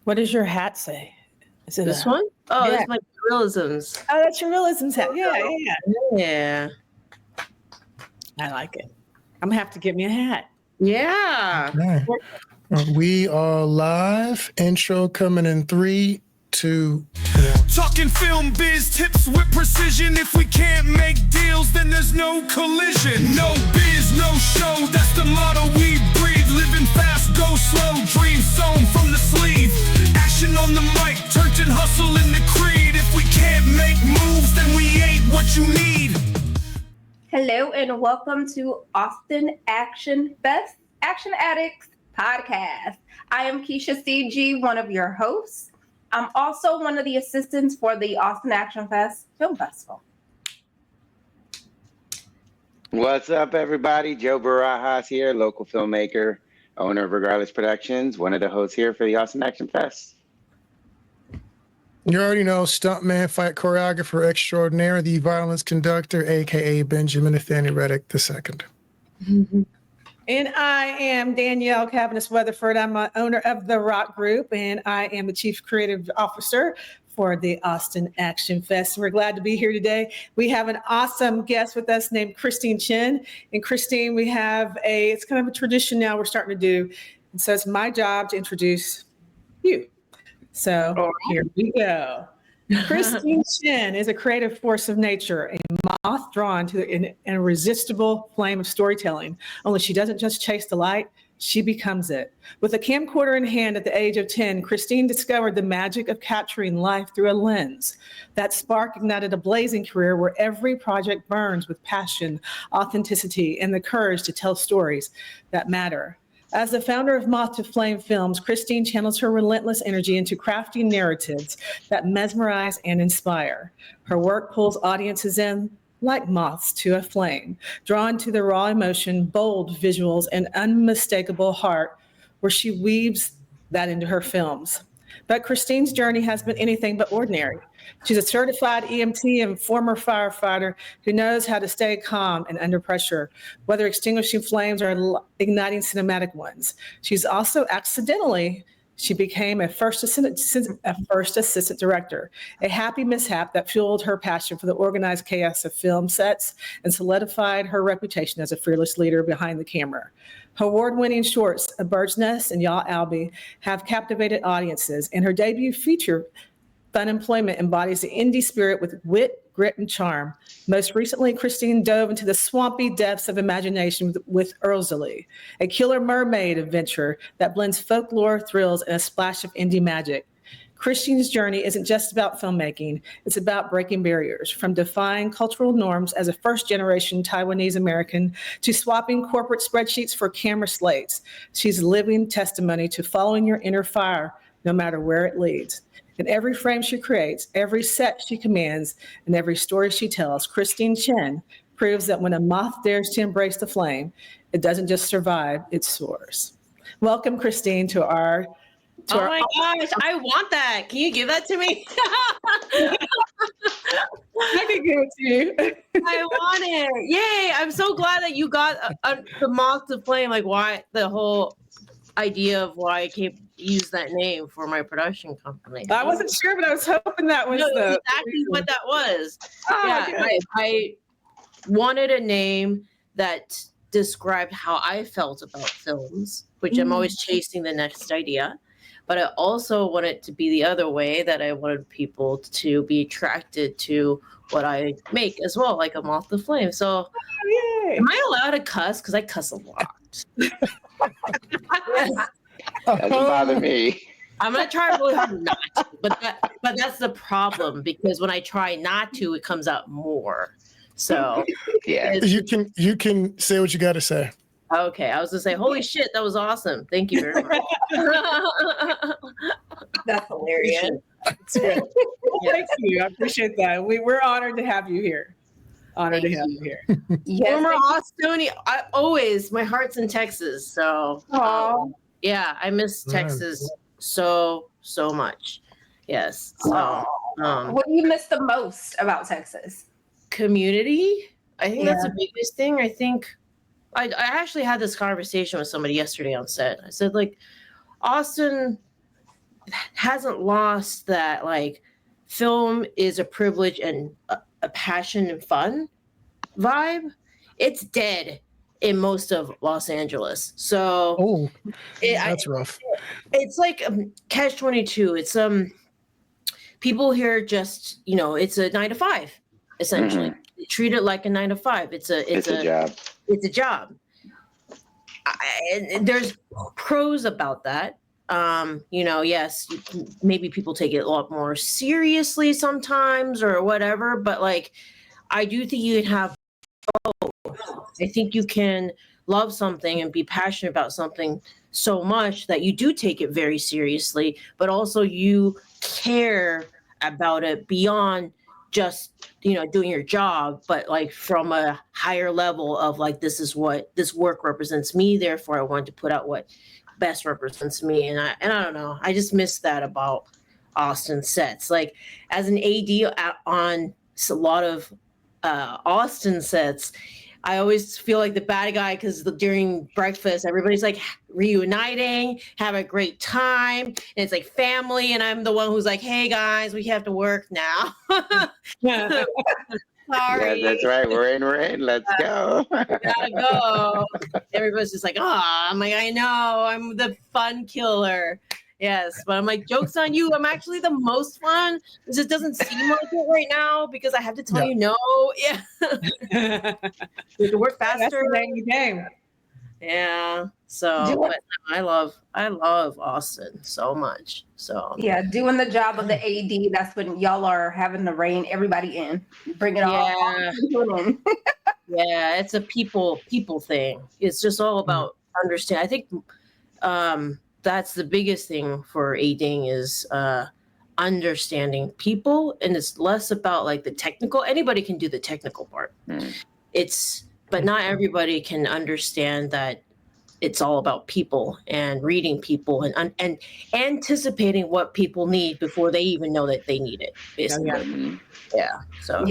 What does your hat say? Is it This one? Oh, it's my Reelisms. Oh, that's your Reelisms hat. Yeah. I like it. I'm gonna have to get me a hat. Yeah. Okay. We are live. Intro coming in 3, 2, 1. Talking film biz tips with precision. If we can't make deals, then there's no collision. No biz, no show. That's the motto we breathe. Living fast, go slow. Dreams sewn from the sleeve. Action on the mic, church and hustle in the creed. If we can't make moves, then we ain't what you need. Hello and welcome to Austin Action Fest Action Addicts podcast. I am Keisha CG, one of your hosts. I'm also one of the assistants for the Austin Action Fest Film Festival. What's up, everybody? Joe Barajas here, local filmmaker, owner of Regardless Productions, one of the hosts here for the Austin Action Fest. You already know, stuntman, fight choreographer extraordinaire, the violence conductor, a.k.a. Benjamin Nathaniel Reddick II. And I am Danielle Cavanis Weatherford. I'm the owner of The Rock Group, and I am the Chief Creative Officer for the Austin Action Fest. We're glad to be here today. We have an awesome guest with us named Christine Chen. And Christine, it's kind of a tradition now we're starting to do. And so it's my job to introduce you. So Here we go. Christine Chen is a creative force of nature, a moth drawn to an irresistible flame of storytelling. Only she doesn't just chase the light, she becomes it. With a camcorder in hand at the age of 10, Christine discovered the magic of capturing life through a lens. That spark ignited a blazing career where every project burns with passion, authenticity, and the courage to tell stories that matter. As the founder of Moth to Flame Films, Christine channels her relentless energy into crafting narratives that mesmerize and inspire. Her work pulls audiences in like moths to a flame, drawn to the raw emotion, bold visuals, and unmistakable heart, where she weaves that into her films. But Christine's journey has been anything but ordinary. She's a certified EMT and former firefighter who knows how to stay calm and under pressure, whether extinguishing flames or igniting cinematic ones. She's also she became a first assistant director, a happy mishap that fueled her passion for the organized chaos of film sets and solidified her reputation as a fearless leader behind the camera. Her award-winning shorts, A Bird's Nest and Y'all Albie, have captivated audiences, and her debut feature, Fun Employment, embodies the indie spirit with wit, grit, and charm. Most recently, Christine dove into the swampy depths of imagination with Erzulie, a killer mermaid adventure that blends folklore, thrills, and a splash of indie magic. Christine's journey isn't just about filmmaking, it's about breaking barriers, from defying cultural norms as a first-generation Taiwanese American to swapping corporate spreadsheets for camera slates. She's living testimony to following your inner fire, no matter where it leads. In every frame she creates, every set she commands, and every story she tells, Christine Chen proves that when a moth dares to embrace the flame, it doesn't just survive, it soars. Welcome, Christine, to our... my gosh, I want that. Can you give that to me? I can give it to you. I want it. Yay. I'm so glad that you got the Moth to Flame. Like, why the whole idea of why I use that name for my production company. I wasn't sure, but I was hoping that was exactly what that was. I wanted a name that described how I felt about films, which I'm always chasing the next idea. But I also want it to be the other way, that I wanted people to be attracted to what I make as well, like a Moth to Flame. So am I allowed to cuss? Because I cuss a lot. Doesn't bother me. I'm going to try really hard not to, but that's the problem, because when I try not to, it comes out more. So yeah, you can say what you got to say. Okay, I was gonna say, holy shit, that was awesome. Thank you very much. That's hilarious. Thank you. I appreciate that. We're honored to have you here. Honored to have you here. Yes, former Austonian. My heart's in Texas. So yeah, I miss Texas so much. Yes. So what do you miss the most about Texas? Community. I think that's the biggest thing. I think I actually had this conversation with somebody yesterday on set. I said, like, Austin hasn't lost that like film is a privilege and a passion and fun vibe. It's dead in most of Los Angeles. So Oh, that's rough. it's like catch-22. It's people here just, it's a 9 to 5 essentially. They treat it like a 9 to 5. It's a job. It's a job. And there's pros about that. Yes, maybe people take it a lot more seriously sometimes or whatever, but like I do think you can have both. I think you can love something and be passionate about something so much that you do take it very seriously, but also you care about it beyond just doing your job, but like from a higher level of like, this is what this work represents me, therefore I want to put out what best represents me. And I don't know, I just miss that about Austin sets. Like as an AD on a lot of Austin sets, I always feel like the bad guy because during breakfast, everybody's like reuniting, have a great time. And it's like family. And I'm the one who's like, hey guys, we have to work now. Yeah. Sorry. Yeah, that's right. We're in. Let's go. Gotta go. Everybody's just like, oh, I'm like, I know, I'm the fun killer. Yes, but I'm like, joke's on you. I'm actually the most fun. It just doesn't seem like it right now because I have to tell you no. Yeah. We have to work That's faster. the name of the game. Yeah. So, but I love Austin so much. So Yeah, doing the job of the AD, that's when y'all are having to rein everybody in. Bring it all in. Yeah, it's a people thing. It's just all about understand. I think that's the biggest thing for ADing is understanding people, and it's less about like the technical. Anybody can do the technical part. But not everybody can understand that it's all about people and reading people and anticipating what people need before they even know that they need it. Basically, yeah. So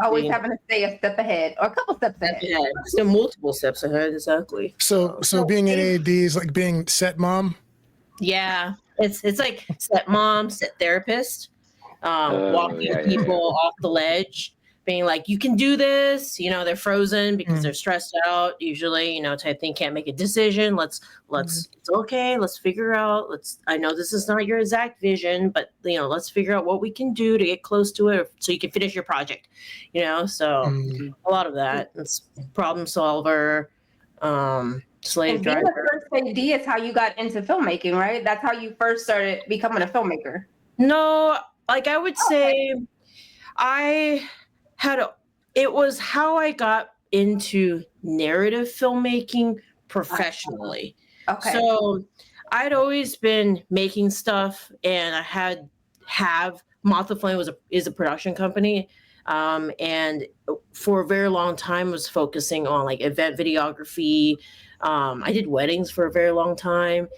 always having to stay a step ahead or a couple steps ahead. Yeah, still multiple steps ahead. Exactly. So being an AD is like being set mom. Yeah, it's like set mom, set therapist, walking people off the ledge, being like, you can do this. They're frozen because they're stressed out. Usually, type thing, can't make a decision. Let's it's okay. Let's figure out. I know this is not your exact vision, but let's figure out what we can do to get close to it so you can finish your project. So a lot of that. It's problem solver. Slave driver. Being the first AD is how you got into filmmaking, right? That's how you first started becoming a filmmaker. No, like I would say it was how I got into narrative filmmaking professionally. Okay. So I'd always been making stuff, and I have Moth is a production company. And for a very long time was focusing on like event videography. I did weddings for a very long time,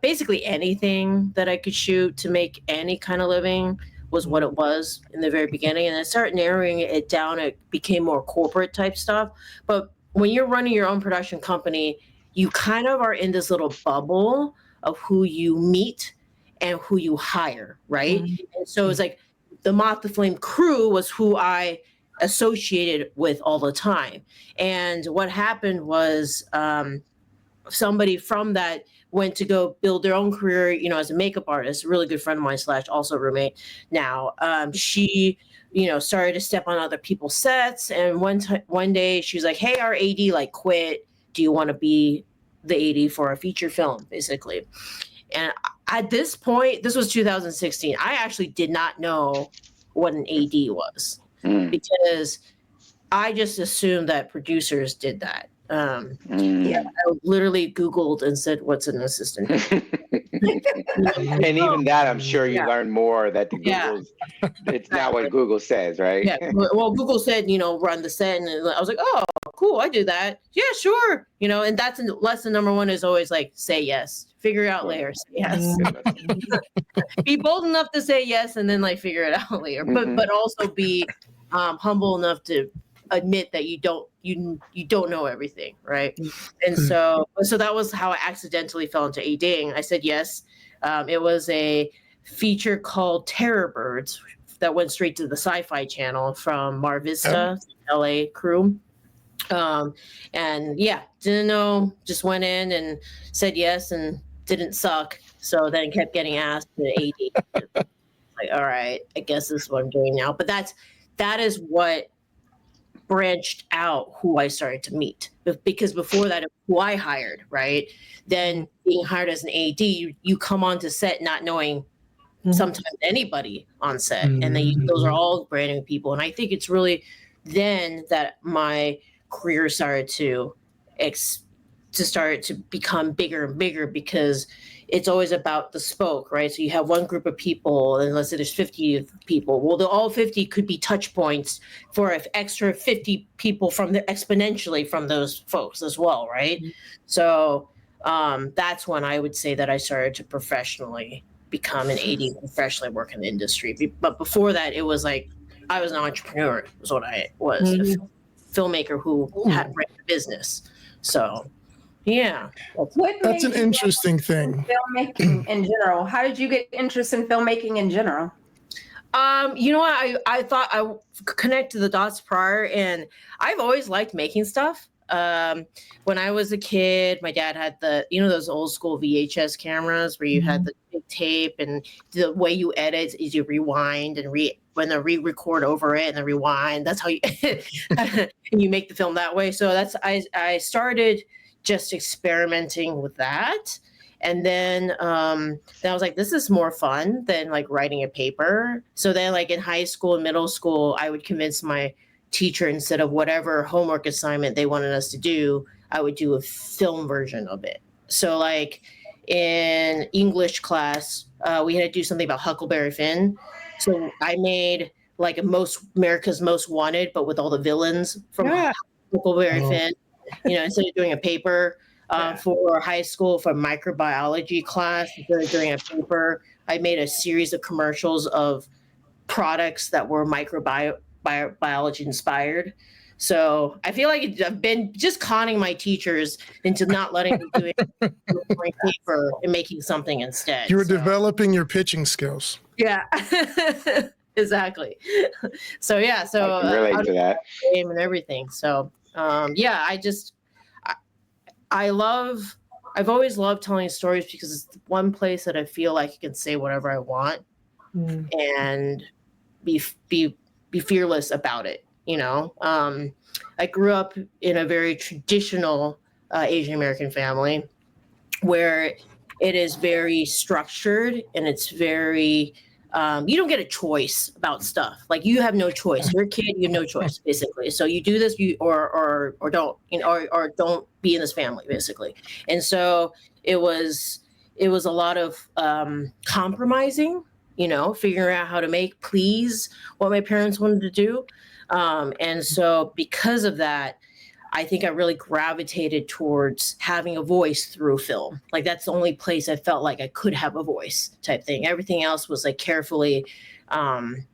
basically anything that I could shoot to make any kind of living was what it was in the very beginning. And I started narrowing it down. It became more corporate type stuff. But when you're running your own production company, you kind of are in this little bubble of who you meet and who you hire, right? And so it's like the Moth the Flame crew was who I associated with all the time. And what happened was somebody from that went to go build their own career, as a makeup artist, a really good friend of mine / also roommate now. She, started to step on other people's sets. And one day she was like, hey, our AD like quit. Do you want to be the AD for a feature film, basically? And at this point, this was 2016. I actually did not know what an AD was because I just assumed that producers did that. I literally Googled and said, what's an assistant? And even that, I'm sure you learned more that the Google's, it's not what Google says, right? Yeah. Well, Google said, run the set. And I was like, oh, cool. I do that. Yeah, sure. And that's lesson number one is always like, say yes. Figure it out later. Say yes. Be bold enough to say yes and then like figure it out later. But also be humble enough to admit that you don't know everything, right? And so that was how I accidentally fell into ADing. I said yes. It was a feature called Terror Birds that went straight to the Sci-Fi Channel from Mar Vista, LA crew. And yeah, didn't know, just went in and said yes and didn't suck. So then kept getting asked to AD. Like, all right, I guess this is what I'm doing now. But that is what branched out who I started to meet, because before that, it was who I hired, right? Then being hired as an AD, you come onto set not knowing sometimes anybody on set, and then those are all brand new people. And I think it's really then that my career started to become bigger and bigger, because it's always about the spoke, right? So you have one group of people, and let's say there's 50 people. Well, all 50 could be touch points for an extra 50 people from exponentially from those folks as well, right? So that's when I would say that I started to professionally become an AD, professionally work in the industry. But before that, it was like I was an entrepreneur, was what I was, a filmmaker who had ran a business. So yeah, that's an interesting thing. Filmmaking in general. How did you get interested in filmmaking in general? You know what? I thought I connected the dots prior, and I've always liked making stuff. When I was a kid, my dad had those old school VHS cameras where you had the big tape, and the way you edit is you rewind and re-record over it and then rewind. That's how you and you make the film that way. So I started just experimenting with that. And then I was like, this is more fun than like writing a paper. So then like in high school and middle school, I would convince my teacher, instead of whatever homework assignment they wanted us to do, I would do a film version of it. So like in English class, we had to do something about Huckleberry Finn. So I made like America's Most Wanted, but with all the villains from Huckleberry Finn. Instead of doing a paper for high school for microbiology class, instead of doing a paper, I made a series of commercials of products that were microbiology inspired. So I feel like I've been just conning my teachers into not letting me do it paper and making something instead. You were developing your pitching skills. Yeah. Exactly. So yeah, so I can relate to that. Game and everything. So I've always loved telling stories, because it's the one place that I feel like I can say whatever I want and be fearless about it. I grew up in a very traditional Asian American family where it is very structured, and it's very you don't get a choice about stuff. Like, you have no choice. You're a kid, you have no choice, basically. So you do this, or don't, or don't be in this family, basically. And so it was a lot of compromising, figuring out how to please what my parents wanted to do. And so because of that, I think I really gravitated towards having a voice through film. Like, that's the only place I felt like I could have a voice, type thing. Everything else was like carefully planned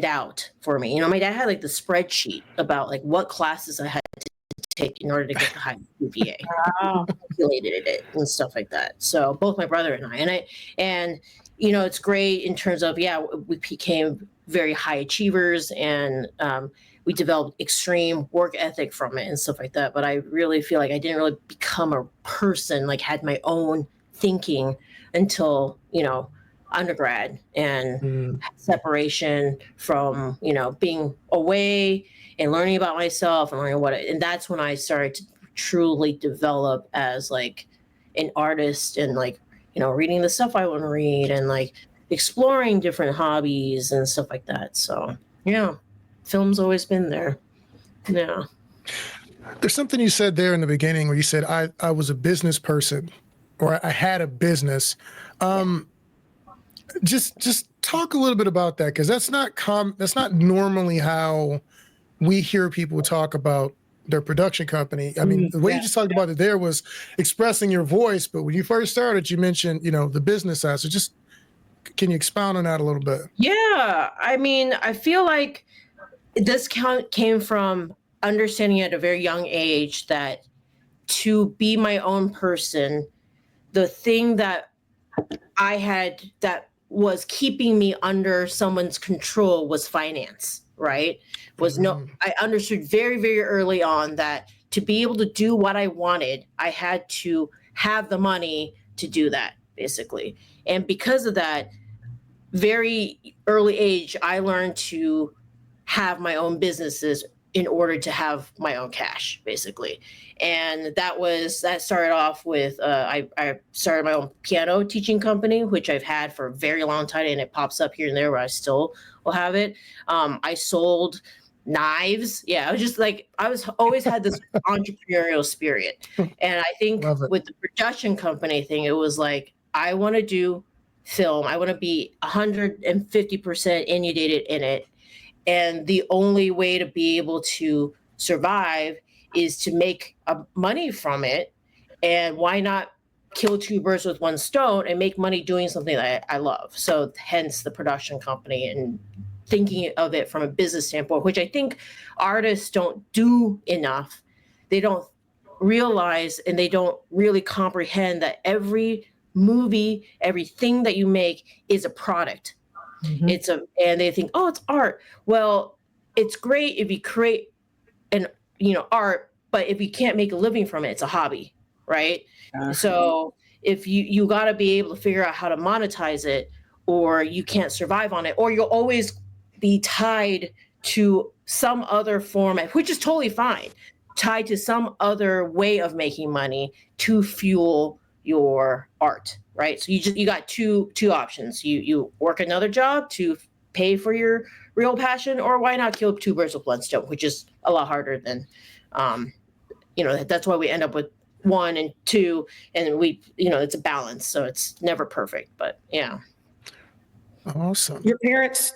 out for me. My dad had like the spreadsheet about like what classes I had to take in order to get the high GPA. Calculated it and stuff like that. So both my brother and I, it's great in terms of, we became very high achievers, and we developed extreme work ethic from it and stuff like that. But I really feel like I didn't really become a person, like had my own thinking until, undergrad, and separation from, being away and learning about myself and learning and that's when I started to truly develop as like an artist, and like, reading the stuff I want to read, and like exploring different hobbies and stuff like that. So yeah, film's always been there. Yeah. There's something you said there in the beginning where you said I was a business person, or I had a business. Just talk a little bit about that, because that's not normally how we hear people talk about their production company. I mean, the way you just talked about it there was expressing your voice, but when you first started, you mentioned, the business side. So just, can you expound on that a little bit? Yeah. I mean, I feel like this came from understanding at a very young age that to be my own person, the thing that that was keeping me under someone's control was finance, right? I understood very, very early on that to be able to do what I wanted, I had to have the money to do that, basically. And because of that, very early age, I learned to have my own businesses in order to have my own cash, basically. And that started off with, I started my own piano teaching company, which I've had for a very long time, and it pops up here and there where I still will have it. I sold knives. Yeah, I was always had this entrepreneurial spirit. And I think with the production company thing, it was like, I want to do film. I want to be 150% inundated in it. And the only way to be able to survive is to make money from it. And why not kill two birds with one stone and make money doing something that I love? So hence the production company and thinking of it from a business standpoint, which I think artists don't do enough. They don't realize and they don't really comprehend that every movie, everything that you make is a product. Mm-hmm. And they think, oh, it's art. Well, it's great if you create art, but if you can't make a living from it, it's a hobby, right? So if you got to be able to figure out how to monetize it, or you can't survive on it, or you'll always be tied to some other format, which is totally fine, tied to some other way of making money to fuel your art, right? So you got two options. You work another job to pay for your real passion, or why not kill two birds with one stone, which is a lot harder than, that's why we end up with 1 and 2, and it's a balance. So it's never perfect, but yeah. Awesome. Your parents,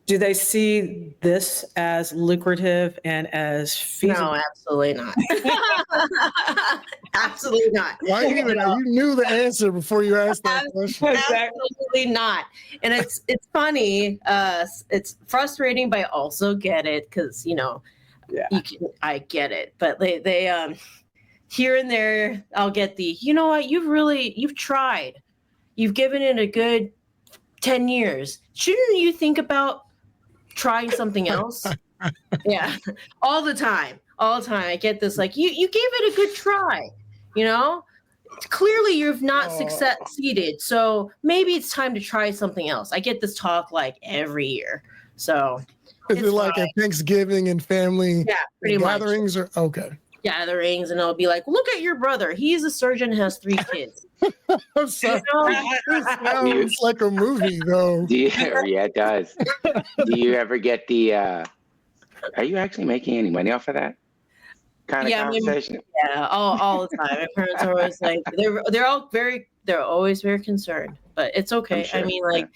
do they see this as lucrative and as feasible? No, absolutely not. Absolutely not. Why you knew the answer before you asked that question. Absolutely not. And it's funny. It's frustrating, but I also get it because I get it. But they here and there I'll get you've tried. You've given it a good 10 years. Shouldn't you think about trying something else? Yeah, all the time. I get this, like, you gave it a good try, clearly you've not succeeded, so maybe it's time to try something else. I get this talk like every year. So is it like at Thanksgiving and family gatherings much. Or okay gatherings, and I'll be like, look at your brother, he's a surgeon, has 3 kids. I'm sorry. It sounds like a movie, though. Yeah, it does. Do you ever get the, are you actually making any money off of that kind of conversation? All the time. My parents are always like, they're always very concerned, but it's okay. Sure. I mean, like,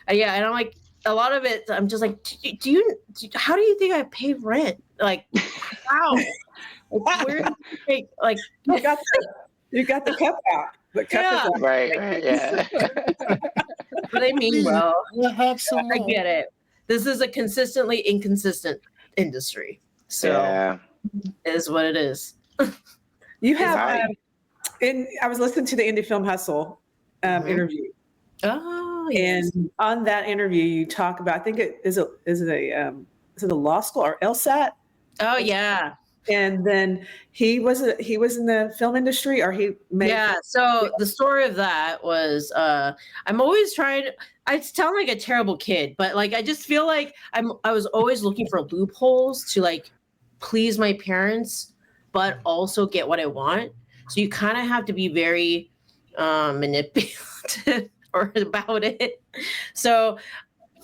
and I'm like, a lot of it, I'm just like, how do you think I pay rent? Like, wow. Where do you take, like, you got the cup out. The cup is right, yeah. But they mean well. I get it. This is a consistently inconsistent industry. So it is what it is. You have, I was listening to the Indie Film Hustle interview. Oh, yes. And on that interview, you talk about, I think is it a law school or LSAT? Oh, yeah. And then he was in the film industry, or he made. Yeah. So the story of that was, I'm always trying. I sound like a terrible kid, but like I just feel like I was always looking for loopholes to like please my parents, but also get what I want. So you kind of have to be very manipulative about it. So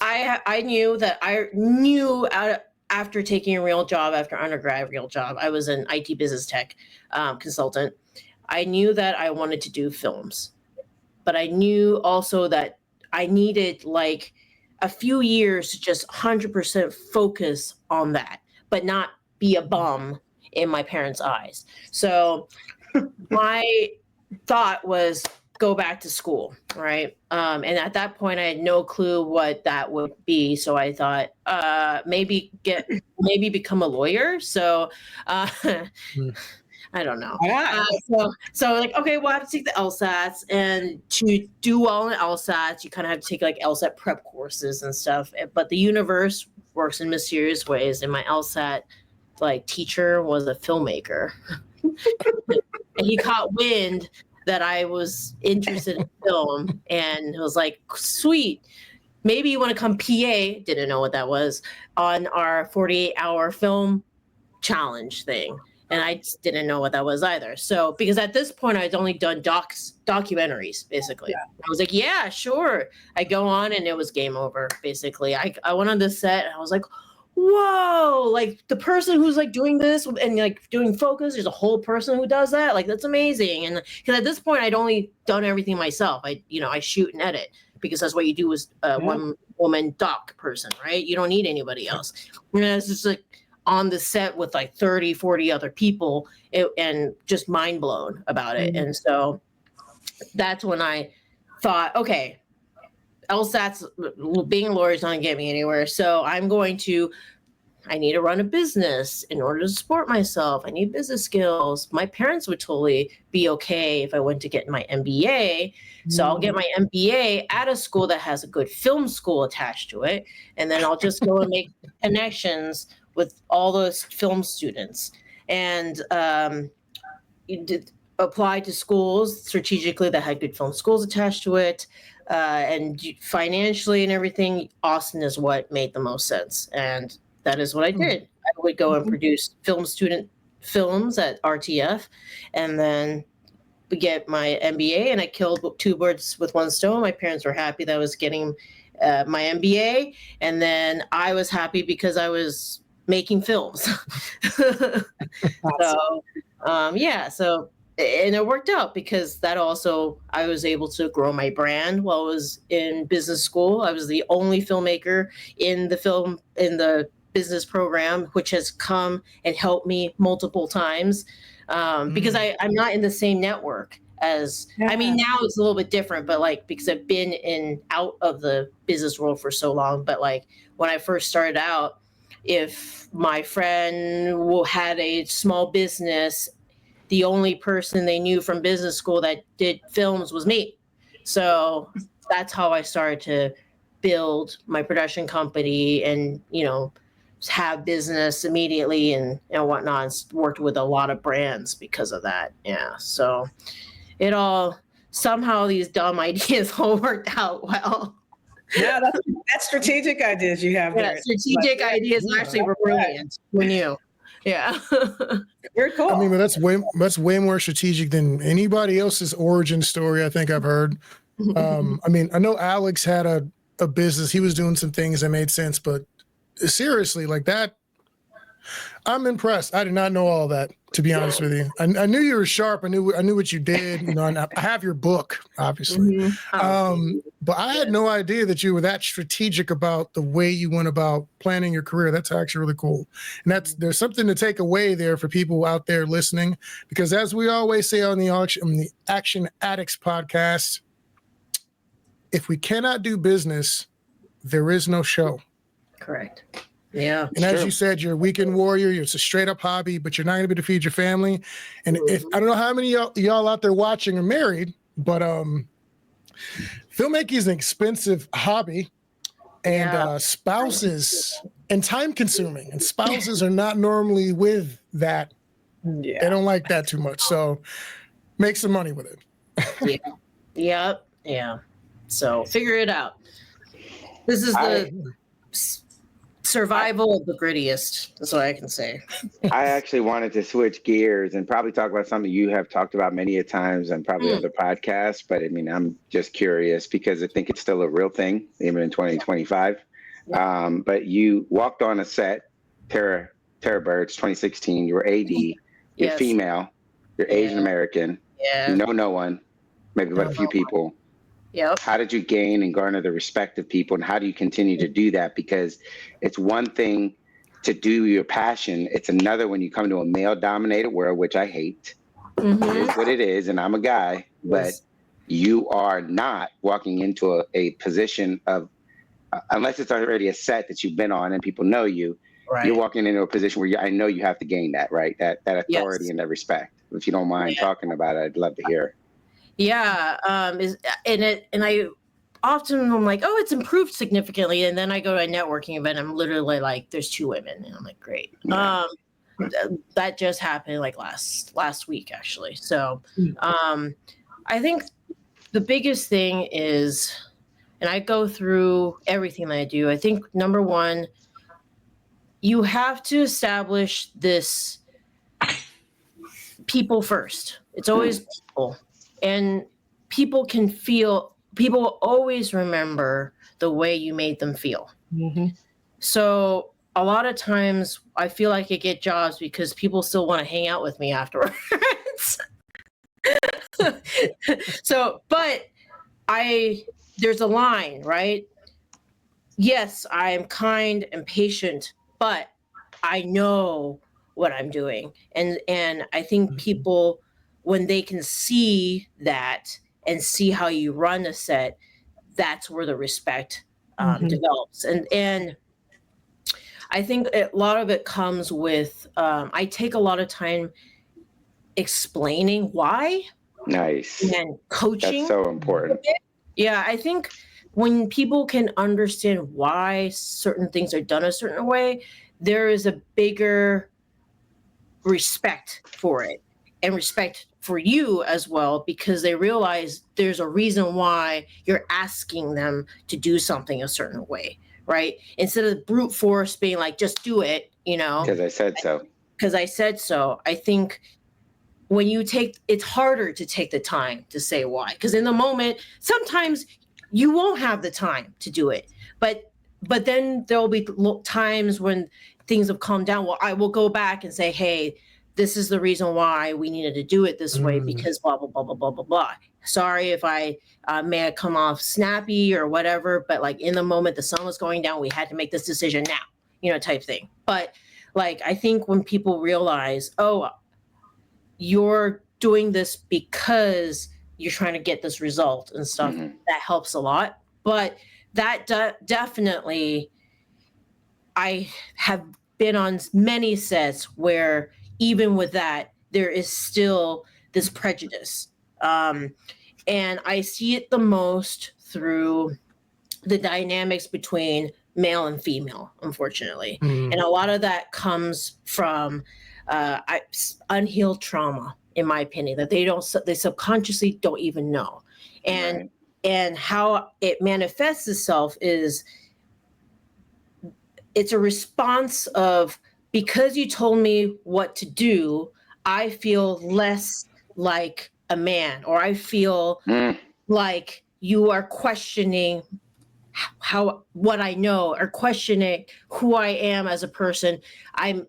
I knew after taking a real job, after undergrad, I was an IT business tech consultant. I knew that I wanted to do films, but I knew also that I needed like a few years to just 100% focus on that, but not be a bum in my parents' eyes. So my thought was go back to school, right? And at that point, I had no clue what that would be. So I thought maybe become a lawyer. So I I don't know. Why not? So like, okay, well, I have to take the LSATs, and to do well in LSATs, you kind of have to take like LSAT prep courses and stuff. But the universe works in mysterious ways, and my LSAT like teacher was a filmmaker, and he caught wind that I was interested in film, and it was like, sweet. Maybe you want to come PA, didn't know what that was, on our 48-hour film challenge thing. And I just didn't know what that was either. So, because at this point, I'd only done documentaries, basically. Yeah. I was like, yeah, sure. I go on, and it was game over, basically. I went on the set, and I was like, whoa, like the person who's like doing this and like doing focus, there's a whole person who does that. Like, that's amazing. And because at this point, I'd only done everything myself. I shoot and edit, because that's what you do as a one woman doc person, right? You don't need anybody else. And it's just like on the set with like 30, 40 other people, and just mind blown about it. And so that's when I thought, okay, LSATs, being a lawyer is not going to get me anywhere. So I need to run a business in order to support myself. I need business skills. My parents would totally be okay if I went to get my MBA. So I'll get my MBA at a school that has a good film school attached to it. And then I'll just go and make connections with all those film students, and apply to schools strategically that had good film schools attached to it. And financially and everything, Austin is what made the most sense. And that is what I did. I would go and produce student films at RTF, and then we get my MBA, and I killed two birds with one stone. My parents were happy that I was getting my MBA, and then I was happy because I was making films. And it worked out, because that also, I was able to grow my brand while I was in business school. I was the only filmmaker in the business program, which has come and helped me multiple times, because I'm not in the same network as, I mean, now it's a little bit different, but like, because I've been out of the business world for so long. But like, when I first started out, if my friend had a small business, the only person they knew from business school that did films was me. So that's how I started to build my production company, and, have business immediately and whatnot. And worked with a lot of brands because of that. Yeah. So somehow these dumb ideas all worked out well. Yeah, that's strategic ideas you have there. Strategic ideas actually were brilliant when you. Yeah. Very cool. I mean, that's way more strategic than anybody else's origin story I think I've heard. I mean, I know Alex had a business. He was doing some things that made sense, but seriously, like that, I'm impressed. I did not know all that, to be honest with you. I knew you were sharp. I knew what you did. And I have your book, obviously. But I had no idea that you were that strategic about the way you went about planning your career. That's actually really cool. And there's something to take away there for people out there listening, because as we always say on the Action Addicts podcast, if we cannot do business, there is no show. Correct. Yeah. And as you said, you're a weekend warrior. It's a straight up hobby, but you're not going to be able to feed your family. And if I don't know how many of y'all out there watching are married, but filmmaking is an expensive hobby, and spouses and time consuming, and spouses are not normally with that. Yeah. They don't like that too much. So make some money with it. Yeah. So figure it out. This is the survival of the grittiest. That's what I can say. I actually wanted to switch gears and probably talk about something you have talked about many a times on probably other podcasts. But I mean, I'm just curious because I think it's still a real thing, even in 2025. Yeah. But you walked on a set, Terror Birds 2016. You were AD. You're female. You're Asian American. Yeah. You know no one, maybe but a few people. Yep. How did you gain and garner the respect of people, and how do you continue to do that? Because it's one thing to do your passion. It's another when you come to a male-dominated world, which I hate. It is what it is, and I'm a guy. But you are not walking into a position of, unless it's already a set that you've been on and people know you, you're walking into a position where I know you have to gain that, right? That authority and that respect. if you don't mind talking about it, I'd love to hear. Yeah. And I often I'm like, oh, it's improved significantly. And then I go to a networking event. I'm literally like, there's 2 women. And I'm like, great. Yeah. That just happened like last week, actually. So I think the biggest thing is, and I go through everything that I do, I think number one, you have to establish this people first. It's always people. And people always remember the way you made them feel. Mm-hmm. So a lot of times I feel like I get jobs because people still want to hang out with me afterwards. So, but there's a line, right? Yes, I am kind and patient, but I know what I'm doing. And I think people, when they can see that and see how you run a set, that's where the respect develops. And I think a lot of it comes with, I take a lot of time explaining why. Nice. And coaching. That's so important. Yeah, I think when people can understand why certain things are done a certain way, there is a bigger respect for it and respect for you as well, because they realize there's a reason why you're asking them to do something a certain way, right? Instead of brute force being like, just do it, Because I said so. Because I said so. I think when it's harder to take the time to say why, because in the moment, sometimes you won't have the time to do it. But then there'll be times when things have calmed down. Well, I will go back and say, hey, this is the reason why we needed to do it this way, because blah, blah, blah, blah, blah, blah, blah. Sorry if I may have come off snappy or whatever, but like in the moment the sun was going down, we had to make this decision now, type thing. But like, I think when people realize, oh, you're doing this because you're trying to get this result and stuff, that helps a lot. But that definitely, I have been on many sets where even with that, there is still this prejudice. And I see it the most through the dynamics between male and female, unfortunately. And a lot of that comes from unhealed trauma, in my opinion, that they subconsciously don't even know. And how it manifests itself is it's a response of, because you told me what to do, I feel less like a man, or I feel like you are questioning what I know, or questioning who I am as a person.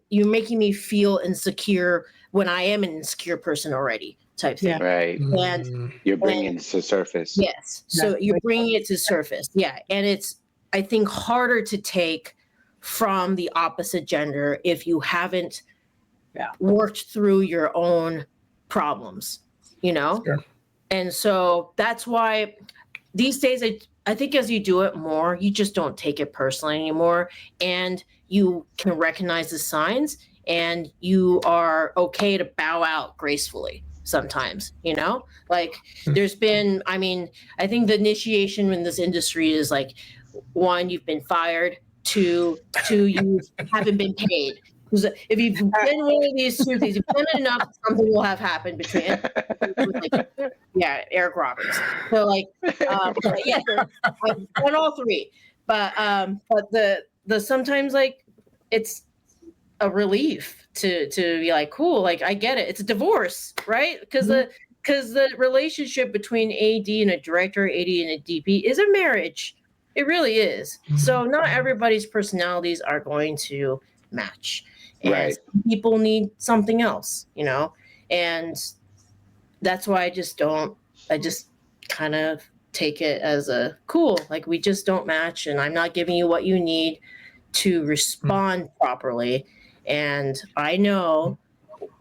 You're making me feel insecure when I am an insecure person already, type thing. Yeah. Right. And you're bringing it to surface. Yes. So you're bringing it to surface. Yeah. And it's, I think, harder to take from the opposite gender if you haven't worked through your own problems, Sure. And so that's why these days, I think as you do it more, you just don't take it personally anymore, and you can recognize the signs, and you are okay to bow out gracefully sometimes, like there's been, I think the initiation in this industry is like, 1, you've been fired, 2, you haven't been paid. If you've been one of these 2 things, you've done it enough, something will have happened between Eric Roberts. So like, I've done all 3, but the sometimes like it's a relief to be like, cool, like I get it. It's a divorce, right? Because the relationship between AD and a director, AD and a DP is a marriage. It really is. So not everybody's personalities are going to match. And some people need something else, and that's why I just kind of take it as a cool, like we just don't match, and I'm not giving you what you need to respond properly. And I know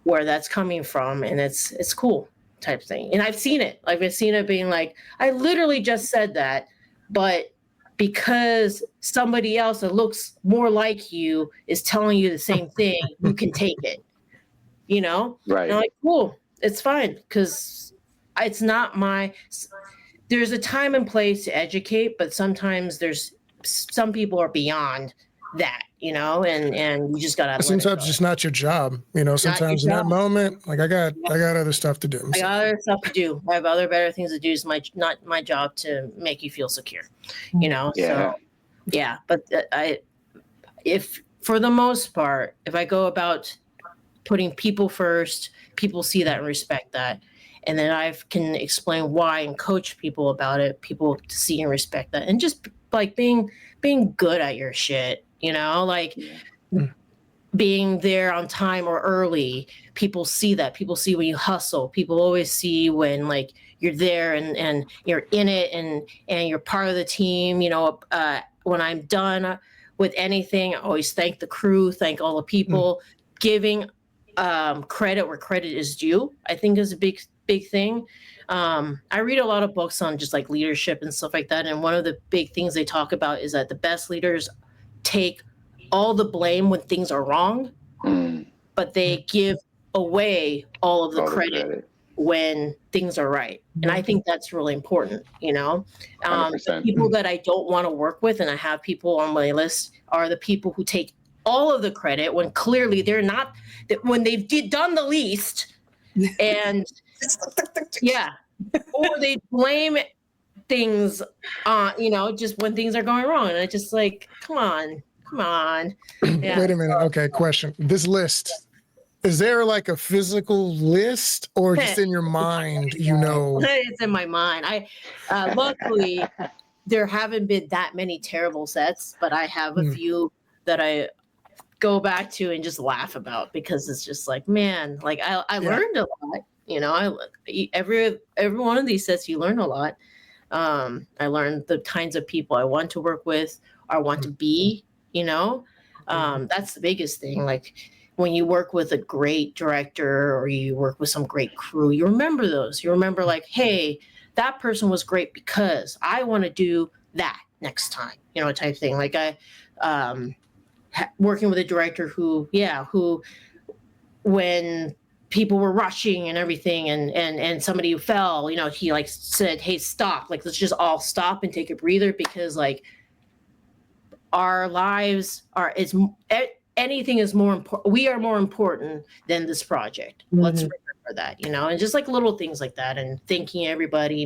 where that's coming from, and it's cool, type thing. And I've seen it. I've seen it being like, I literally just said that, but because somebody else that looks more like you is telling you the same thing, you can take it, Right. And I'm like, cool. it's fine because it's not there's a time and place to educate, but sometimes some people are beyond that, and you just gotta. Sometimes it's just not your job, Sometimes in that moment, like I got other stuff to do. I got other stuff to do. I have other better things to do. It's not my job to make you feel secure, Yeah. So yeah, but if for the most part, if I go about putting people first, people see that and respect that. And then I can explain why and coach people about it. People see and respect that, and just like being good at your shit, like being there on time or early. People see that. People see when you hustle. People always see when like you're there and you're in it and you're part of the team. When I'm done with anything, I always thank the crew, thank all the people, giving credit where credit is due. I think is a big thing. I read a lot of books on just like leadership and stuff like that. And one of the big things they talk about is that the best leaders take all the blame when things are wrong, but they give away all of the credit when things are right. And I think that's really important, The people that I don't want to work with, and I have people on my list, are the people who take all of the credit when clearly they're not, when they've done the least, and yeah, or they blame things on, just when things are going wrong. And it's just like, come on. Yeah. Wait a minute. Okay, question. This list, is there like a physical list or just in your mind, It's in my mind. Luckily, there haven't been that many terrible sets, but I have a few that I go back to and just laugh about because it's just like, man, like I learned a lot. Every one of these sets, you learn a lot. I learned the kinds of people I want to work with or want to be, that's the biggest thing. Like when you work with a great director or you work with some great crew, you remember those. You remember like, hey, that person was great because I want to do that next time, type thing. Like working with a director who when people were rushing and everything and somebody who fell, he like said, hey, stop, like let's just all stop and take a breather because like our lives anything is more important. We are more important than this project. Let's remember that, and just like little things like that and thanking everybody,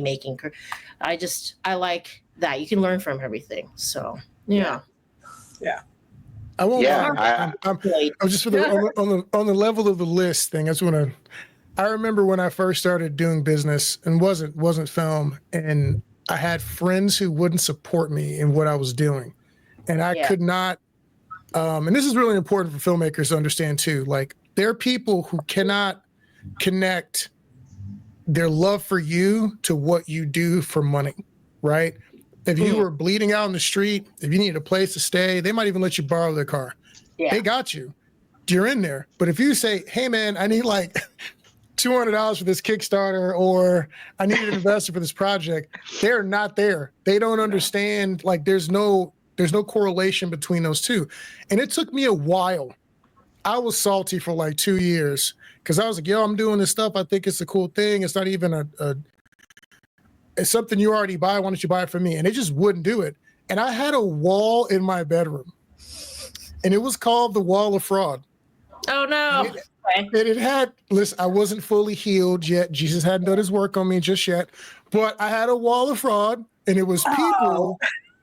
I like that. You can learn from everything. So yeah. I won't. Yeah, I'm just on the level of the list thing. I remember when I first started doing business and wasn't film, and I had friends who wouldn't support me in what I was doing, and I could not. And this is really important for filmmakers to understand too. Like there are people who cannot connect their love for you to what you do for money, right? If you were bleeding out in the street, if you needed a place to stay, they might even let you borrow their car. Yeah. They got you. You're in there. But if you say, hey, man, I need like $200 for this Kickstarter or I need an investor for this project, they're not there. They don't understand. Like there's no correlation between those two. And it took me a while. I was salty for like 2 years because I was like, yo, I'm doing this stuff. I think it's a cool thing. It's not even it's something you already buy. Why don't you buy it from me? And they just wouldn't do it. And I had a wall in my bedroom, and it was called the Wall of Fraud. Oh no! And it had. Listen, I wasn't fully healed yet. Jesus hadn't done his work on me just yet. But I had a wall of fraud, and it was people.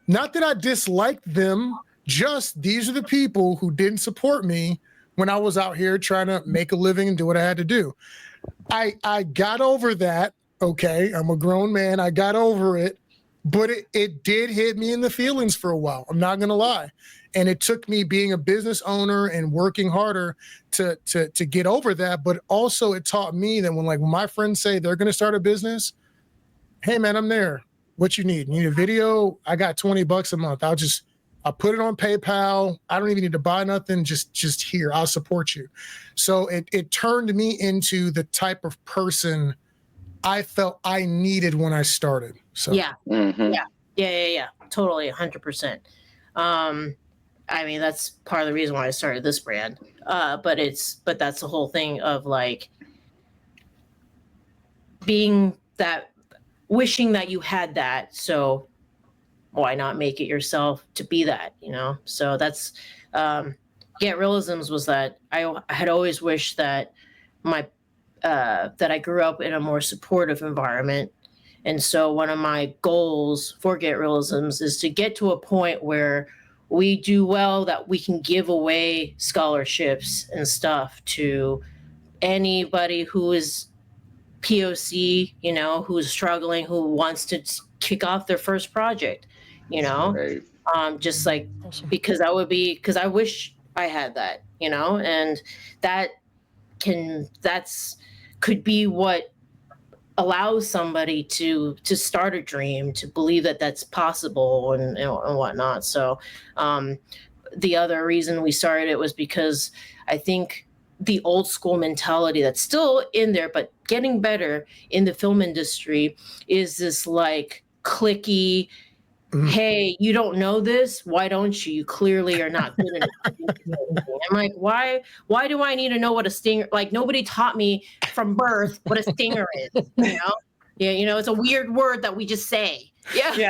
Not that I disliked them. Just these are the people who didn't support me when I was out here trying to make a living and do what I had to do. I got over that. Okay, I'm a grown man. I got over it, but it did hit me in the feelings for a while. I'm not gonna lie, and it took me being a business owner and working harder to get over that. But also, it taught me that when my friends say they're gonna start a business, hey man, I'm there. What you need? You need a video? I got $20 a month. I'll put it on PayPal. I don't even need to buy nothing. Just here. I'll support you. So it turned me into the type of person I felt I needed when I started. So yeah, totally, 100%. I mean, that's part of the reason why I started this brand. But that's the whole thing of like, being that, wishing that you had that. So why not make it yourself to be that, you know? So that's, Reelisms was that I had always wished that that I grew up in a more supportive environment. And so one of my goals for Reelisms is to get to a point where we do well, that we can give away scholarships and stuff to anybody who is POC, you know, who's struggling, who wants to kick off their first project, you know, Right. just like, because I wish I had that, you know, and could be what allows somebody to start a dream, to believe that that's possible and whatnot. So the other reason we started it was because I think the old school mentality that's still in there, but getting better in the film industry, is this like cliquey, hey, you don't know this? Why don't you? You clearly are not good enough. I'm like, why do I need to know what a stinger, like nobody taught me from birth what a stinger is, you know? Yeah, you know, it's a weird word that we just say. Yeah.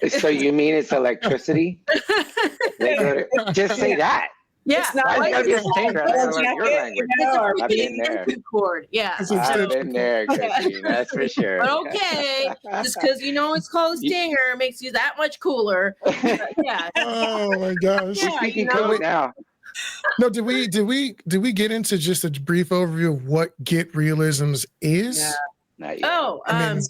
So you mean it's electricity? Just say that. Yeah. It's not Why like gotta be a it's stinger? I don't know your language. I've been there. Chord. Yeah. I've been there, Christine, that's for sure. But okay, just because you know it's called a stinger makes you that much cooler. Yeah. Oh my gosh. Yeah, We're speaking you know? code now. No, did we get into just a brief overview of what Reelisms is? Yeah. Not yet. Oh, I mean,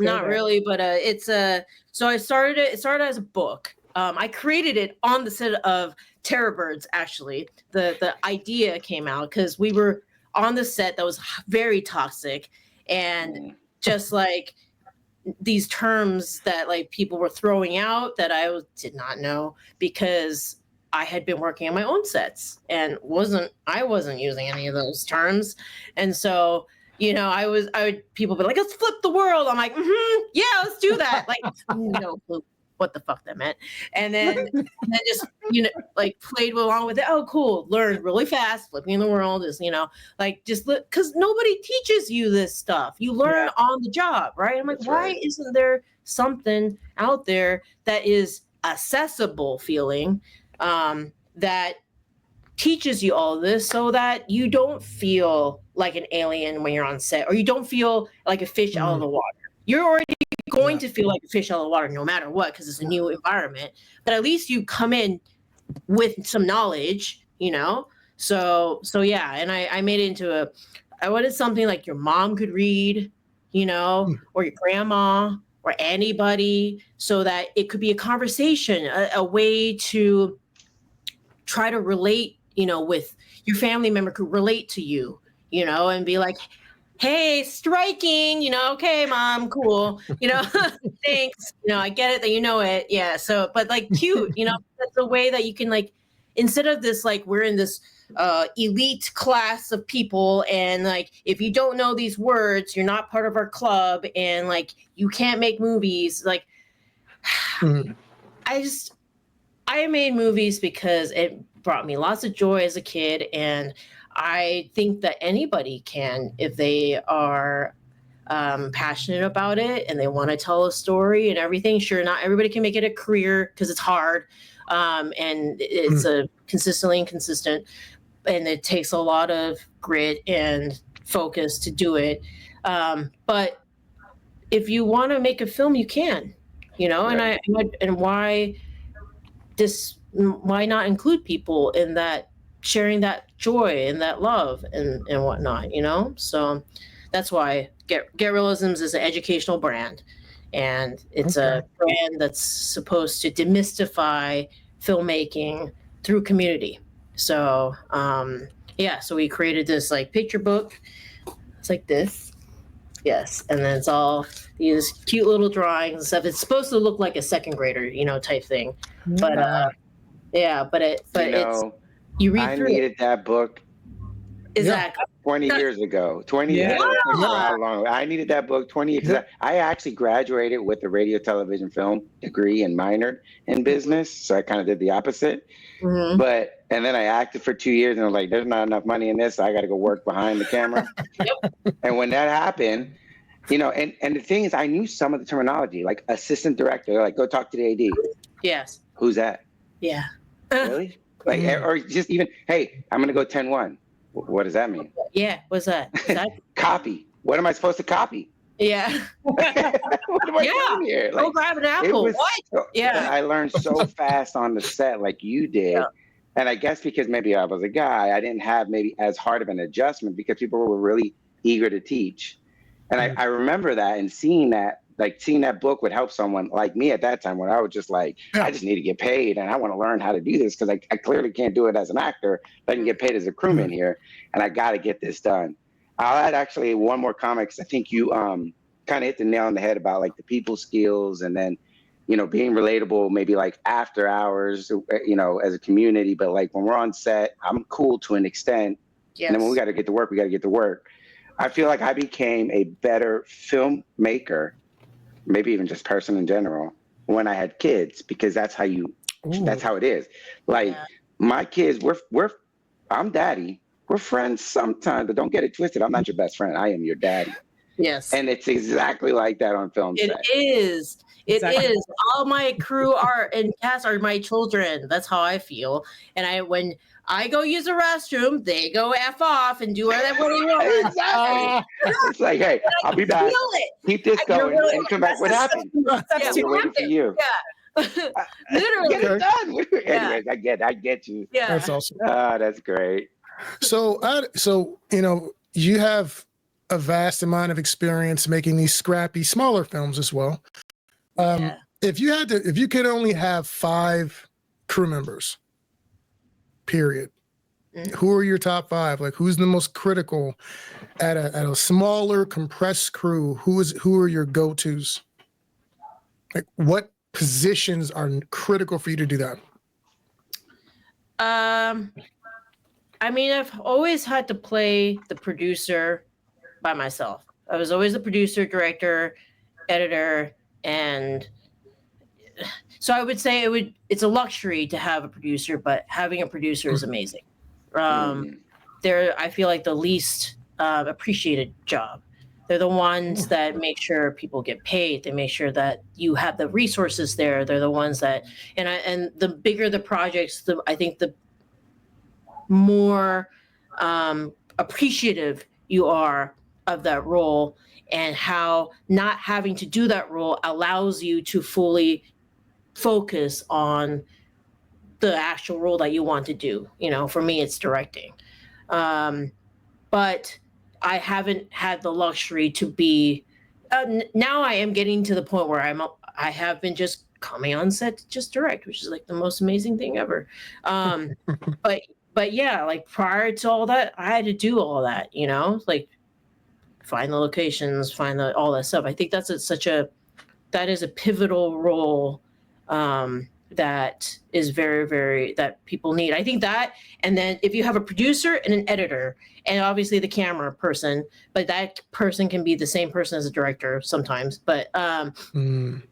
not really, but it's so I started it started as a book. I created it on the set of Terror Birds, actually. The idea came out because we were on the set that was very toxic, and just like these terms that like people were throwing out that I did not know, because I had been working on my own sets and I wasn't using any of those terms. And so, you know, people be like, let's flip the world. I'm like, yeah, let's do that. Like, no clue what the fuck that meant. And then just, you know, like played along with it. Oh, cool. Learned really fast. Flipping the world is, you know, like just because nobody teaches you this stuff. You learn on the job, right? I'm like, That's why right. isn't there something out there that is accessible feeling, that teaches you all this, so that you don't feel like an alien when you're on set, or you don't feel like a fish out of the water. You're already going to feel like a fish out of the water no matter what, because it's a new environment. But at least you come in with some knowledge, you know? So yeah, and I made it into I wanted something like your mom could read, you know, or your grandma or anybody, so that it could be a conversation, a way to try to relate, you know, with your family member could relate to you, you know, and be like, hey, striking, you know, okay, mom, cool, you know, thanks, you know, I get it that you know it. Yeah. So, but like cute, you know, that's a way that you can like, instead of this, like we're in this elite class of people, and like, if you don't know these words, you're not part of our club, and like, you can't make movies. Like, I made movies because it brought me lots of joy as a kid, and I think that anybody can, if they are passionate about it and they want to tell a story and everything. Sure, not everybody can make it a career because it's hard, and it's a consistently inconsistent, and it takes a lot of grit and focus to do it. But if you want to make a film, you can, you know. Right. And why not include people in that, sharing that joy and that love and whatnot, you know? So that's why Reelisms is an educational brand, and it's a brand that's supposed to demystify filmmaking through community. So so we created this like picture book. It's like this. Yes. And then it's all these cute little drawings and stuff. It's supposed to look like a second grader, you know, type thing. But you read I through needed that book exactly 20 years ago. 20 years. I don't remember how long. I needed that book 20 years. I actually graduated with a radio, television, film degree and minored in business. So I kind of did the opposite. And then I acted for 2 years, and I was like, there's not enough money in this. So I got to go work behind the camera. And when that happened, you know, and the thing is, I knew some of the terminology, like assistant director. They're like, go talk to the AD. Yes. Who's that? Yeah. Really? Like, or just even, hey, I'm gonna go 10-1. What does that mean? Yeah. What's that? Copy. What am I supposed to copy? Yeah. What am I doing here? Go grab an apple. What? Yeah. I learned so fast on the set, like you did. Yeah. And I guess because maybe I was a guy, I didn't have maybe as hard of an adjustment because people were really eager to teach. And I remember that and seeing that book would help someone like me at that time when I was just like, I just need to get paid and I want to learn how to do this because I clearly can't do it as an actor. I can get paid as a crewman here and I got to get this done. I'll add actually one more comment because I think you kind of hit the nail on the head about like the people skills and then, you know, being relatable, maybe like after hours, you know, as a community. But like when we're on set, I'm cool to an extent. Yes. And then when we got to get to work, we got to get to work. I feel like I became a better filmmaker, maybe even just person in general, when I had kids, because that's how it is. Like my kids, I'm daddy. We're friends sometimes, but don't get it twisted. I'm not your best friend. I am your daddy. Yes. And it's exactly like that on film set. It is. It is. All my crew and cast are my children. That's how I feel. And when I go use the restroom, they go F off and do whatever they want. Exactly. It's like, hey, I'll be back. Keep this going and come back. What happened? We're waiting for you. Yeah. Literally. Get it done. Anyways, I get you. Yeah. That's awesome. That's great. So you know, you have a vast amount of experience making these scrappy, smaller films as well. If you could only have 5 crew members, period, who are your top 5? Like, who's the most critical at a smaller, compressed crew? Who are your go-tos? Like, what positions are critical for you to do that? I mean, I've always had to play the producer by myself. I was always the producer, director, editor, and so I would say it's a luxury to have a producer, but having a producer is amazing. They're, I feel like, the least appreciated job. They're the ones that make sure people get paid. They make sure that you have the resources there. They're the ones that, and the bigger the projects, I think the more appreciative you are of that role, and how not having to do that role allows you to fully focus on the actual role that you want to do. You know, for me, it's directing. But I haven't had the luxury to be, now I am getting to the point where I have been just coming on set to just direct, which is like the most amazing thing ever. But yeah, like prior to all that, I had to do all that, you know, like find the locations, find all that stuff. I think that is a pivotal role that is very, very, that people need. I think that, and then if you have a producer and an editor, and obviously the camera person, but that person can be the same person as a director sometimes, but the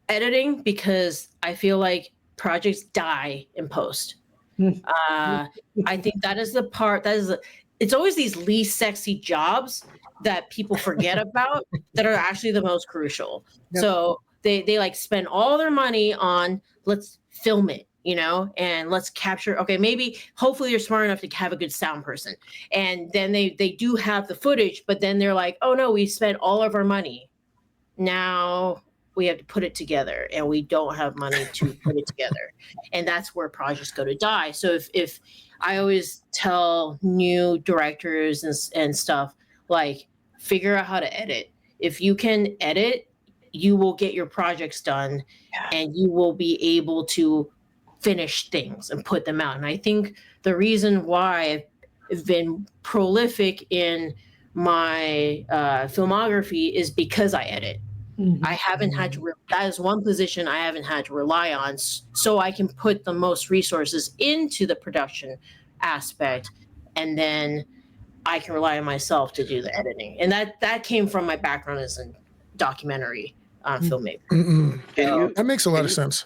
editing, because I feel like projects die in post. I think that is the part it's always these least sexy jobs that people forget about that are actually the most crucial. Yep. So they like spend all their money on, let's film it, you know, and let's capture. Okay, maybe hopefully you're smart enough to have a good sound person, and then they do have the footage, but then they're like, oh no, we spent all of our money. Now we have to put it together, and we don't have money to put it together. And that's where projects go to die. So if I always tell new directors and stuff, like, figure out how to edit. If you can edit, you will get your projects done, and you will be able to finish things and put them out. And I think the reason why I've been prolific in my filmography is because I edit. I haven't had to, that is one position I haven't had to rely on, so I can put the most resources into the production aspect, and then I can rely on myself to do the editing. And that came from my background as a documentary filmmaker. That makes a lot of sense.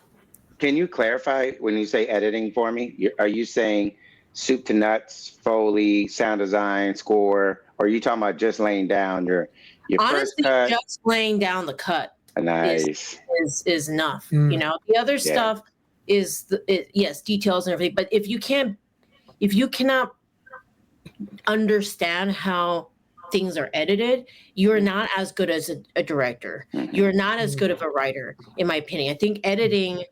Can you clarify when you say editing for me? Are you saying soup to nuts, Foley, sound design, score, or are you talking about just laying down your your Honestly, first cut. just laying down the cut Nice. is enough. You know, the other stuff is yes, details and everything. But if you cannot understand how things are edited, you're not as good as a director. You're not as good of a writer, in my opinion. I think editing,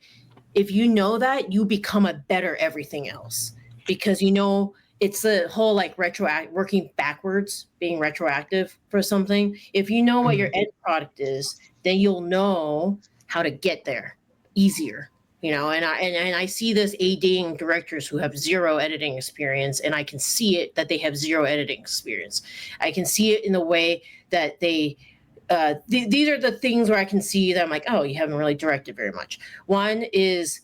if you know that, you become a better everything else, because you know it's the whole like working backwards, being retroactive for something. If you know what your end product is, then you'll know how to get there easier. You know, and I see this ADing directors who have zero editing experience, and I can see it that they have zero editing experience. I can see it in the way that they these are the things where I can see that I'm like, oh, you haven't really directed very much. One is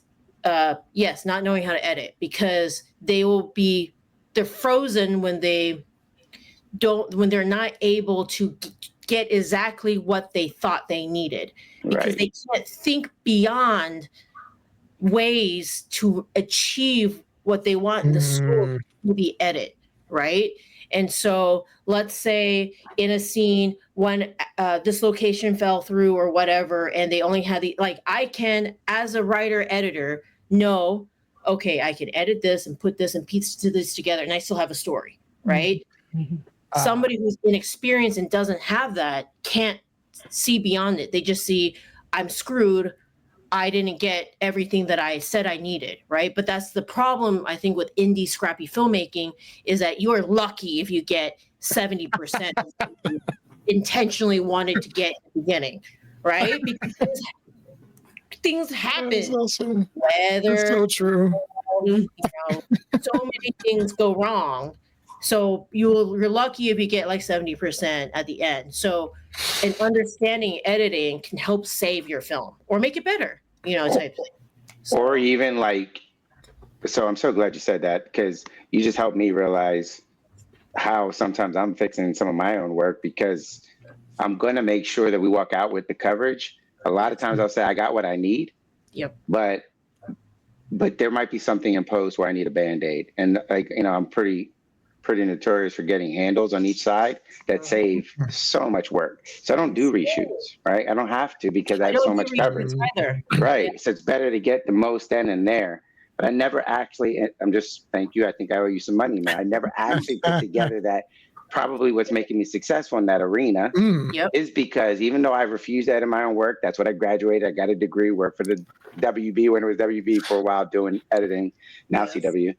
yes, not knowing how to edit, because they're frozen when they're not able to get exactly what they thought they needed, because they can't think beyond ways to achieve what they want in the story to the edit, right? And so let's say in a scene when this location fell through or whatever, and they only had I can, as a writer editor, know, okay, I can edit this and put this and piece this together, and I still have a story, right? Somebody who's inexperienced and doesn't have that can't see beyond it. They just see, I'm screwed. I didn't get everything that I said I needed, right? But that's the problem, I think, with indie scrappy filmmaking, is that you're lucky if you get 70% intentionally wanted to get at the beginning, right? Because things happen. That's Weather, so true. you know, so many things go wrong. So you're lucky if you get like 70% at the end. So, and understanding editing can help save your film or make it better, you know, type thing. So, Or even so I'm so glad you said that, because you just helped me realize how sometimes I'm fixing some of my own work, because I'm going to make sure that we walk out with the coverage. A lot of times I'll say I got what I need. Yep. But there might be something in post where I need a Band-Aid. And I'm pretty notorious for getting handles on each side that save so much work. So I don't do reshoots, right? I don't have to, because I have so much coverage. Right. Yeah. So it's better to get the most then and there. But I never actually, thank you. I think I owe you some money, man. I never actually put together that. Probably what's making me successful in that arena is because even though I refused that in my own work, that's what I graduated. I got a degree, worked for the WB when it was WB for a while doing editing, now CW.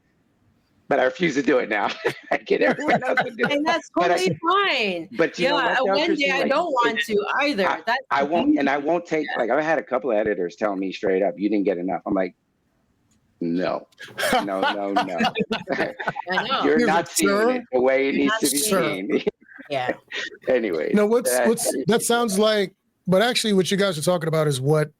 But I refuse to do it now. I get everyone else to do it. And that's totally fine. But you know what, one day I don't want to either. I won't take, I've had a couple of editors tell me straight up, you didn't get enough. I'm like, no. You're not seeing it the way it needs to be seen. Yeah. Anyway. No, that sounds like, but actually what you guys are talking about is what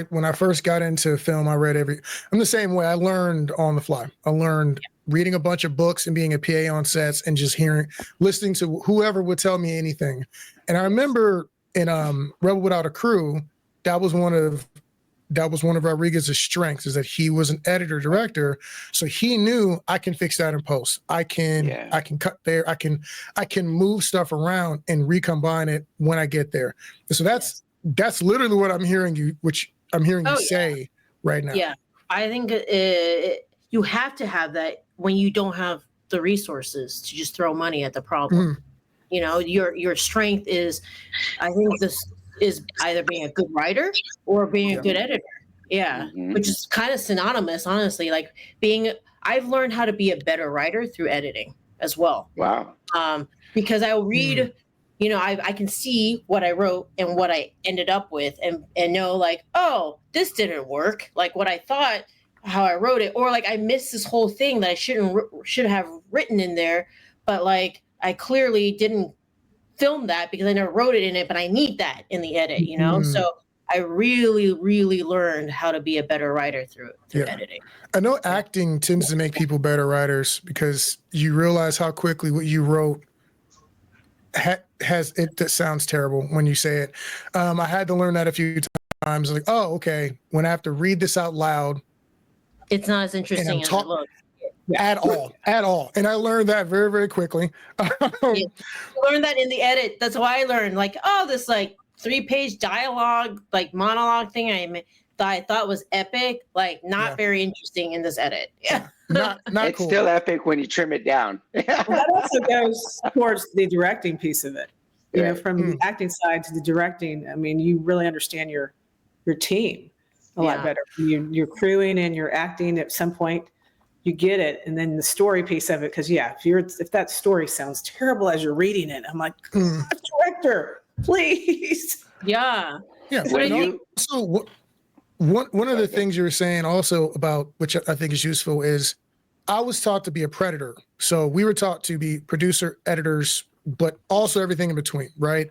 when I first got into film, I'm the same way. I learned on the fly. I learned reading a bunch of books and being a PA on sets and just listening to whoever would tell me anything. And I remember in Rebel Without a Crew, that was one of Rodriguez's strengths, is that he was an editor director. So he knew, I can fix that in post. I can cut there. I can move stuff around and recombine it when I get there. So that's literally what I'm hearing you say right now. Yeah. I think you have to have that when you don't have the resources to just throw money at the problem. You know, your strength is, I think this is either being a good writer or being a good editor. Yeah. Which is kind of synonymous, honestly. Like I've learned how to be a better writer through editing as well. Wow. Because I'll read, you know, I can see what I wrote and what I ended up with and know like, oh, this didn't work. Like what I thought, how I wrote it, or like I missed this whole thing that I should have written in there. But like, I clearly didn't film that because I never wrote it in it, but I need that in the edit, you know? So I really, really learned how to be a better writer through editing. I know acting tends to make people better writers because you realize how quickly what you wrote that sounds terrible when you say it. I had to learn that a few times. Like, oh, okay. When I have to read this out loud, it's not as interesting as it looks. at all. And I learned that very, very quickly. You learn that in the edit. That's why I learned, like, this like 3-page dialogue, like monologue thing I thought was epic, like not very interesting in this edit. Yeah. Not it's cool. Still epic when you trim it down. Well, that also goes towards the directing piece of it. You know, from the acting side to the directing, I mean, you really understand your team a lot better. You're crewing and you're acting at some point, you get it. And then the story piece of it, because if that story sounds terrible as you're reading it, I'm like, director, please. Yeah. Yeah. So one of the things you were saying also about, which I think is useful, is I was taught to be a predator. So we were taught to be producer, editors, but also everything in between, right?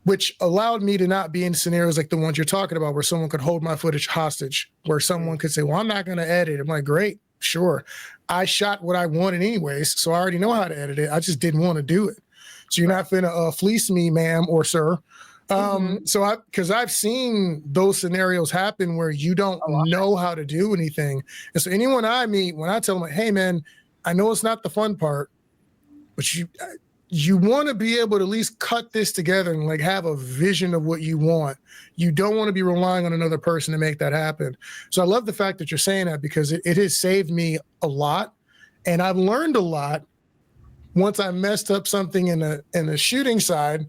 Which allowed me to not be in scenarios like the ones you're talking about, where someone could hold my footage hostage, where someone could say, well, I'm not going to edit. I'm like, great, sure. I shot what I wanted anyways, so I already know how to edit it. I just didn't want to do it. So you're not going to fleece me, ma'am or sir. Because I've seen those scenarios happen where you don't know how to do anything. And so anyone I meet, when I tell them, like, hey, man, I know it's not the fun part, but you want to be able to at least cut this together and like have a vision of what you want. You don't want to be relying on another person to make that happen. So I love the fact that you're saying that, because it has saved me a lot. And I've learned a lot once I messed up something in the shooting side,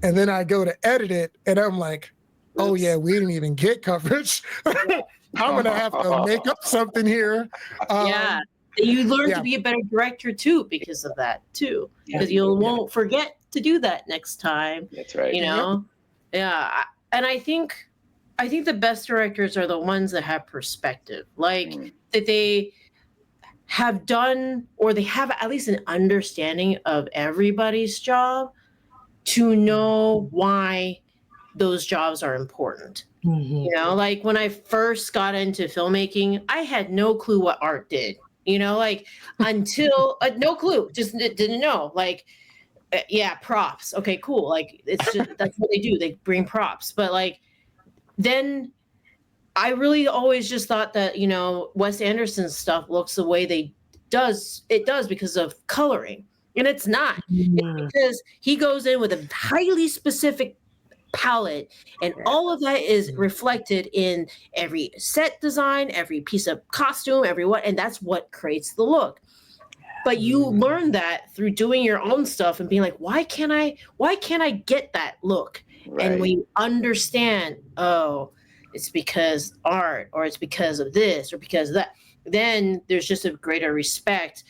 and then I go to edit it and I'm like, oh yeah, we didn't even get coverage. I'm going to have to make up something here. You learn to be a better director too, because of that too, because you won't forget to do that next time. That's right. You know? Yeah. And I think the best directors are the ones that have perspective, like that they have done, or they have at least an understanding of everybody's job to know why those jobs are important. You know, like when I first got into filmmaking, I had no clue what art did. You know, like until no clue, just didn't know. Like, props. Okay, cool. Like it's just that's what they do. They bring props. But like, then I really always just thought that, you know, Wes Anderson's stuff looks the way it does because of coloring, and it's not. It's because he goes in with a highly specific palette, and all of that is reflected in every set design, every piece of costume, and that's what creates the look. But you learn that through doing your own stuff and being like, why can't I get that look? Right. And when you understand, it's because art, or it's because of this, or because of that, then there's just a greater respect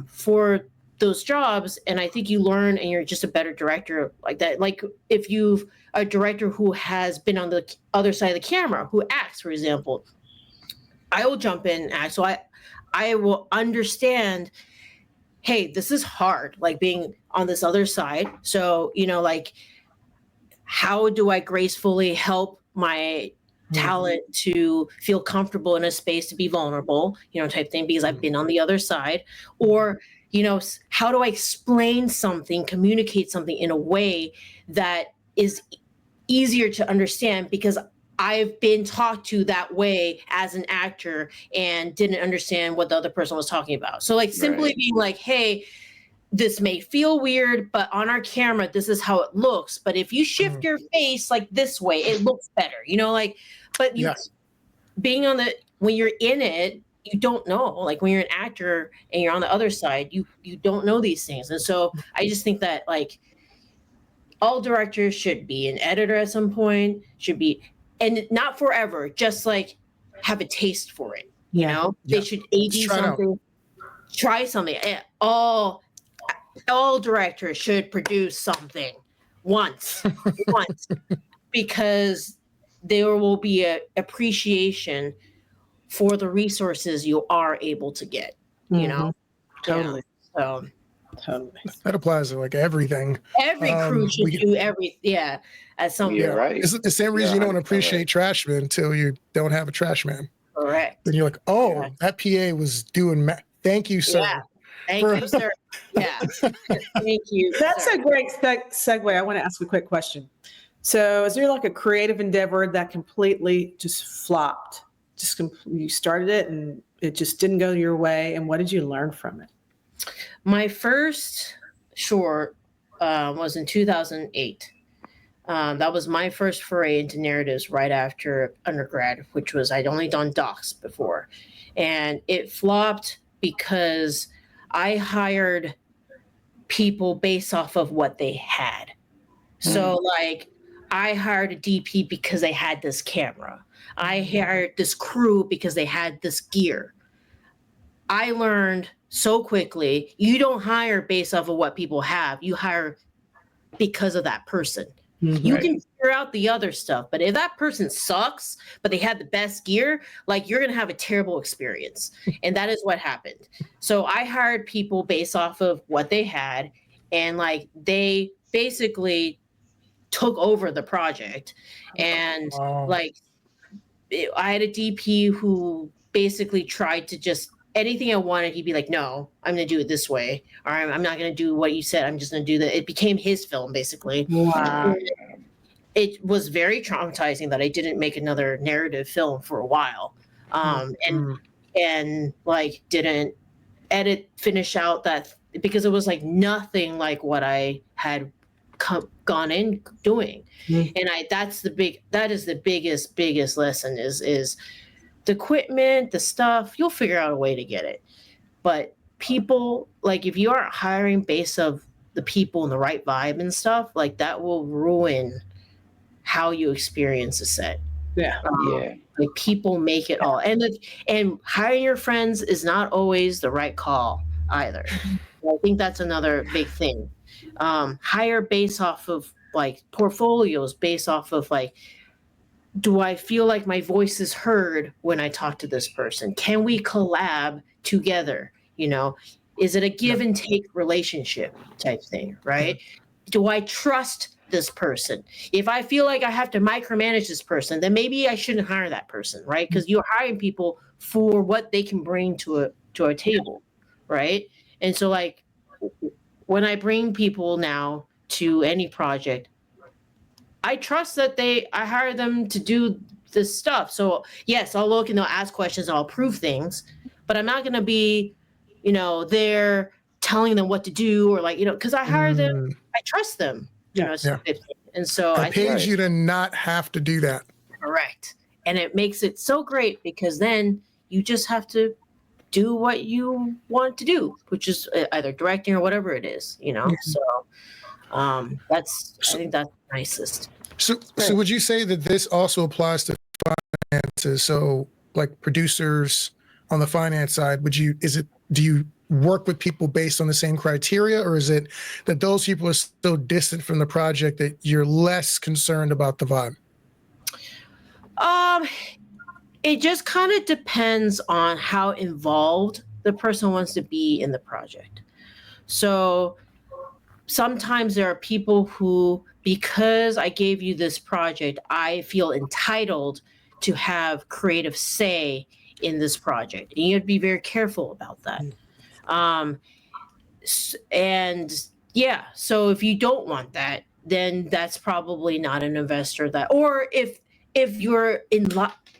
for those jobs. And I think you learn, and you're just a better director like that. Like if you've a director who has been on the other side of the camera, who acts, for example, I will jump in and act. So I will understand, hey, this is hard, like being on this other side. So, you know, like, how do I gracefully help my talent to feel comfortable in a space to be vulnerable, you know, type thing, because I've been on the other side? Or, you know, how do I explain something, communicate something in a way that is easier to understand, because I've been talked to that way as an actor and didn't understand what the other person was talking about. So like simply being like, hey, this may feel weird, but on our camera, this is how it looks. But if you shift your face like this way, it looks better, you know, like, but you being on when you're in it, you don't know, like when you're an actor and you're on the other side, you don't know these things. And so I just think that like all directors should be an editor at some point, and not forever, just like have a taste for it. You know, they should AD something, try something. All directors should produce something once, because there will be a appreciation for the resources you are able to get, you know? Totally. Yeah. So totally. That applies to like everything. Every crew should do at some point. You're right. It's the same reason you don't appreciate trash men until you don't have a trash man. Correct. Then you're like, that PA was doing thank you, sir. Yeah. Thank you, sir. Yeah. Thank you. That's a great segue. I want to ask a quick question. So is there like a creative endeavor that completely just flopped you started it and it just didn't go your way? And what did you learn from it? My first short was in 2008. That was my first foray into narratives right after undergrad, which was I'd only done docs before. And it flopped because I hired people based off of what they had. So like I hired a DP because they had this camera. I hired this crew because they had this gear. I learned so quickly, you don't hire based off of what people have. You hire because of that person. You can figure out the other stuff, but if that person sucks, but they had the best gear, like you're going to have a terrible experience. And that is what happened. So I hired people based off of what they had, and like they basically took over the project. And like I had a DP who basically tried to just anything I wanted, he'd be like, no, I'm going to do it this way. Or I'm not going to do what you said. I'm just going to do that. It became his film, basically. Wow. It was very traumatizing that I didn't make another narrative film for a while. And like didn't finish out that, because it was like nothing like what I had gone in doing. And that is the biggest lesson is the equipment, the stuff, you'll figure out a way to get it. But people, like if you aren't hiring based of the people and the right vibe and stuff, like that will ruin how you experience a set. Like people make it all. And hiring your friends is not always the right call either. I think that's another big thing. Hire based off of like portfolios, based off of like, do I feel like my voice is heard when I talk to this person? Can we collab together? You know, is it a give and take relationship type thing, right? Do I trust this person? If I feel like I have to micromanage this person, then maybe I shouldn't hire that person, right? Because you're hiring people for what they can bring to a table, right? And so like when I bring people now to any project, I trust that I hire them to do this stuff. So yes, I'll look and they'll ask questions, I'll approve things, but I'm not going to be, there telling them what to do or like, because I hire them, I trust them, And so I paid you to not have to do that. Correct. And it makes it so great because then you just have to do what you want to do, which is either directing or whatever it is, So I think that's nicest. So would you say that this also applies to finances? So like producers on the finance side, do you work with people based on the same criteria, or is it that those people are so distant from the project that you're less concerned about the vibe? It just kind of depends on how involved the person wants to be in the project. So sometimes there are people who, because I gave you this project, I feel entitled to have creative say in this project. And you have to be very careful about that. So if you don't want that, then that's probably not an investor or if you're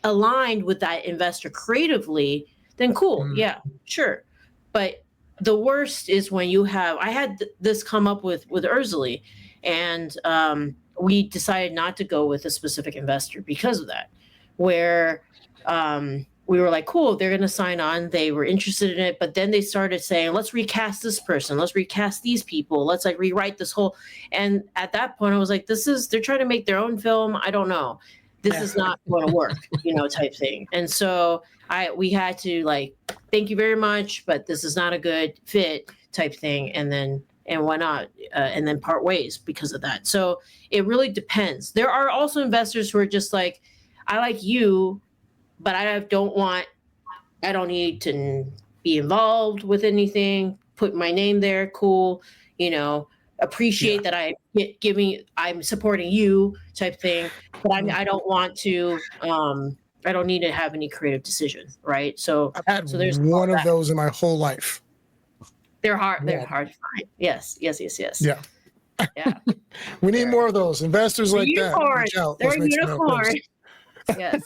aligned with that investor creatively, then cool. Yeah, sure. But the worst is when I had this come up with Erzulie, and we decided not to go with a specific investor because of that, where we were like, cool, they're going to sign on. They were interested in it, but then they started saying, let's recast this person. Let's recast these people. Let's like rewrite this whole. And at that point I was like, they're trying to make their own film. I don't know. This is not going to work, type thing. And so we had to like, thank you very much, but this is not a good fit type thing. And why not? And then part ways because of that. So it really depends. There are also investors who are just like, I like you, but I don't need to be involved with anything, put my name there. Cool. Appreciate that I'm supporting you type thing, but I don't want to, I don't need to have any creative decision. Right. So I've had one of those in my whole life. They're hard. They're hard to find. Yes. Yeah. Yeah. We need more of those investors like unicorns. that. They're unicorns. Yes.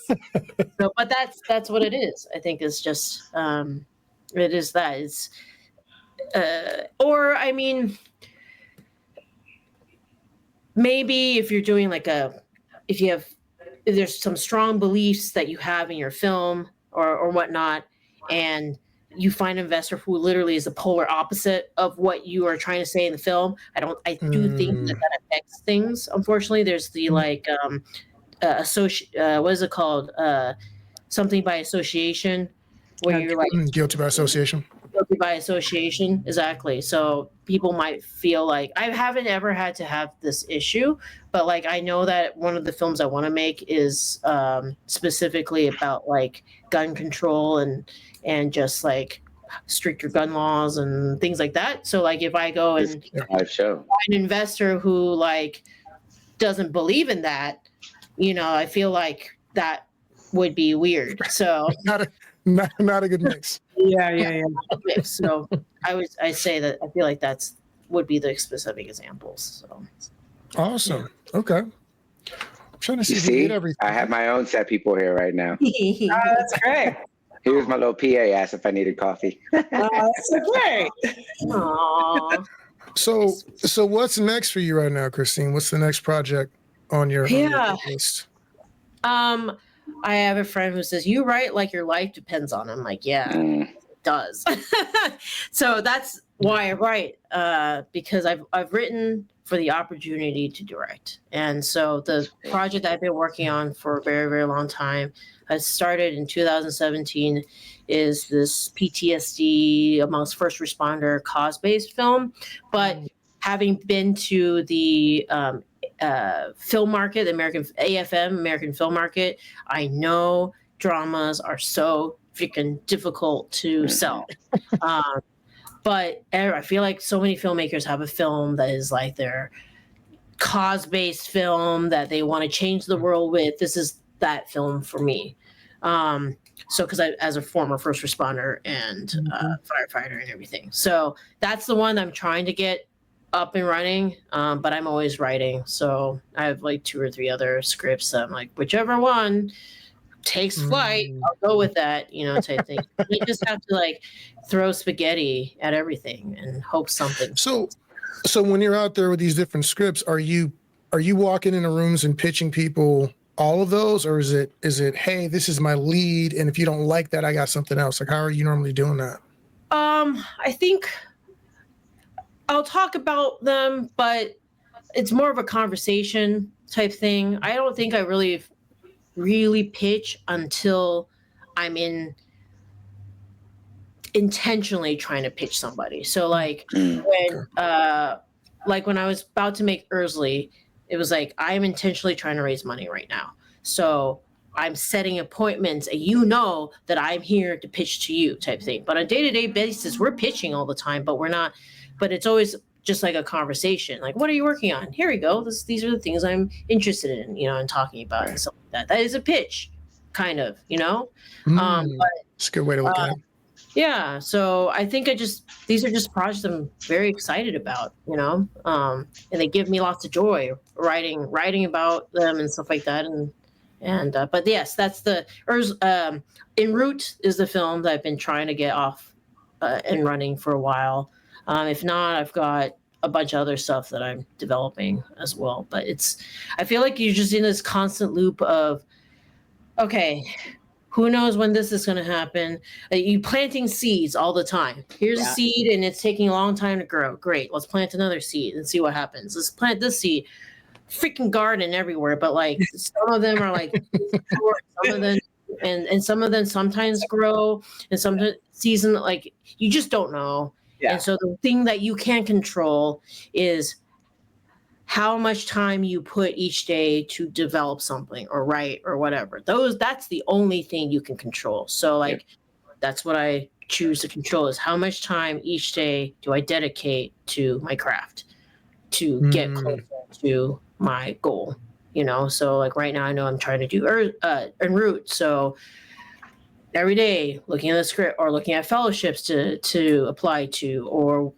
So, but that's what it is. I think it's just it is that it's or I mean maybe if you're doing like if there's some strong beliefs that you have in your film or whatnot, and you find an investor who literally is the polar opposite of what you are trying to say in the film. I do think that affects things. Unfortunately, there's the like what is it called? Something by association, where you're like Guilty by association. guilty by association. Exactly. So people might feel like I haven't ever had to have this issue, but like I know that one of the films I want to make is specifically about like gun control and just like stricter gun laws and things like that. So like if I go and live show. find an investor who like doesn't believe in that, I feel like that would be weird. So Not a good mix. Yeah. so I say that I feel like that's would be the specific examples. So Awesome. Okay. I'm trying to see You if we see, get everything. I have my own set people here right now. That's great. Here's my little PA asked if I needed coffee. That's so great. Aww. So what's next for you right now, Christine? What's the next project on your list? I have a friend who says, "You write like your life depends on it." I'm like, yeah, it does. So that's why I write, because I've written for the opportunity to direct. And so the project I've been working on for a very, very long time, I started in 2017, is this PTSD amongst first responder cause-based film. But having been to the film market, the American film market, I know dramas are so freaking difficult to sell. But I feel like so many filmmakers have a film that is like their cause-based film that they want to change the world with. This is that film for me. So because I, as a former first responder and firefighter and everything, so that's the one I'm trying to get up and running. But I'm always writing, so I have like 2 or 3 other scripts that I'm like, whichever one takes flight, I'll go with that, type thing. You just have to like throw spaghetti at everything and hope something. So when you're out there with these different scripts, are you walking into rooms and pitching people all of those, or is it hey, this is my lead, and if you don't like that, I got something else? Like, how are you normally doing that? I think I'll talk about them, but it's more of a conversation type thing. I don't think I really pitch until I'm intentionally trying to pitch somebody. So like when I was about to make Erzulie, it was like, I'm intentionally trying to raise money right now. So I'm setting appointments and that I'm here to pitch to you type thing. But on a day-to-day basis, we're pitching all the time, but it's always just like a conversation. Like, what are you working on? Here we go. These are the things I'm interested in, and talking about and stuff like that. That is a pitch, kind of, but it's a good way to look at it. Yeah. So I think these are just projects I'm very excited about, and they give me lots of joy writing about them and stuff like that. But yes, that's the En Route is the film that I've been trying to get off and running for a while. If not, I've got a bunch of other stuff that I'm developing as well. But I feel like you're just in this constant loop of, okay, who knows when this is going to happen? You planting seeds all the time. Here's a seed and it's taking a long time to grow. Great. Let's plant another seed and see what happens. Let's plant this seed. Freaking garden everywhere. But like some of them are like short, some of them and some of them sometimes grow and some season, like you just don't know. Yeah. And so the thing that you can control is how much time you put each day to develop something or write or whatever. That's the only thing you can control. So like that's what I choose to control, is how much time each day do I dedicate to my craft to get closer to my goal, So like right now I know I'm trying to do En Route. So every day looking at the script or looking at fellowships to apply to, or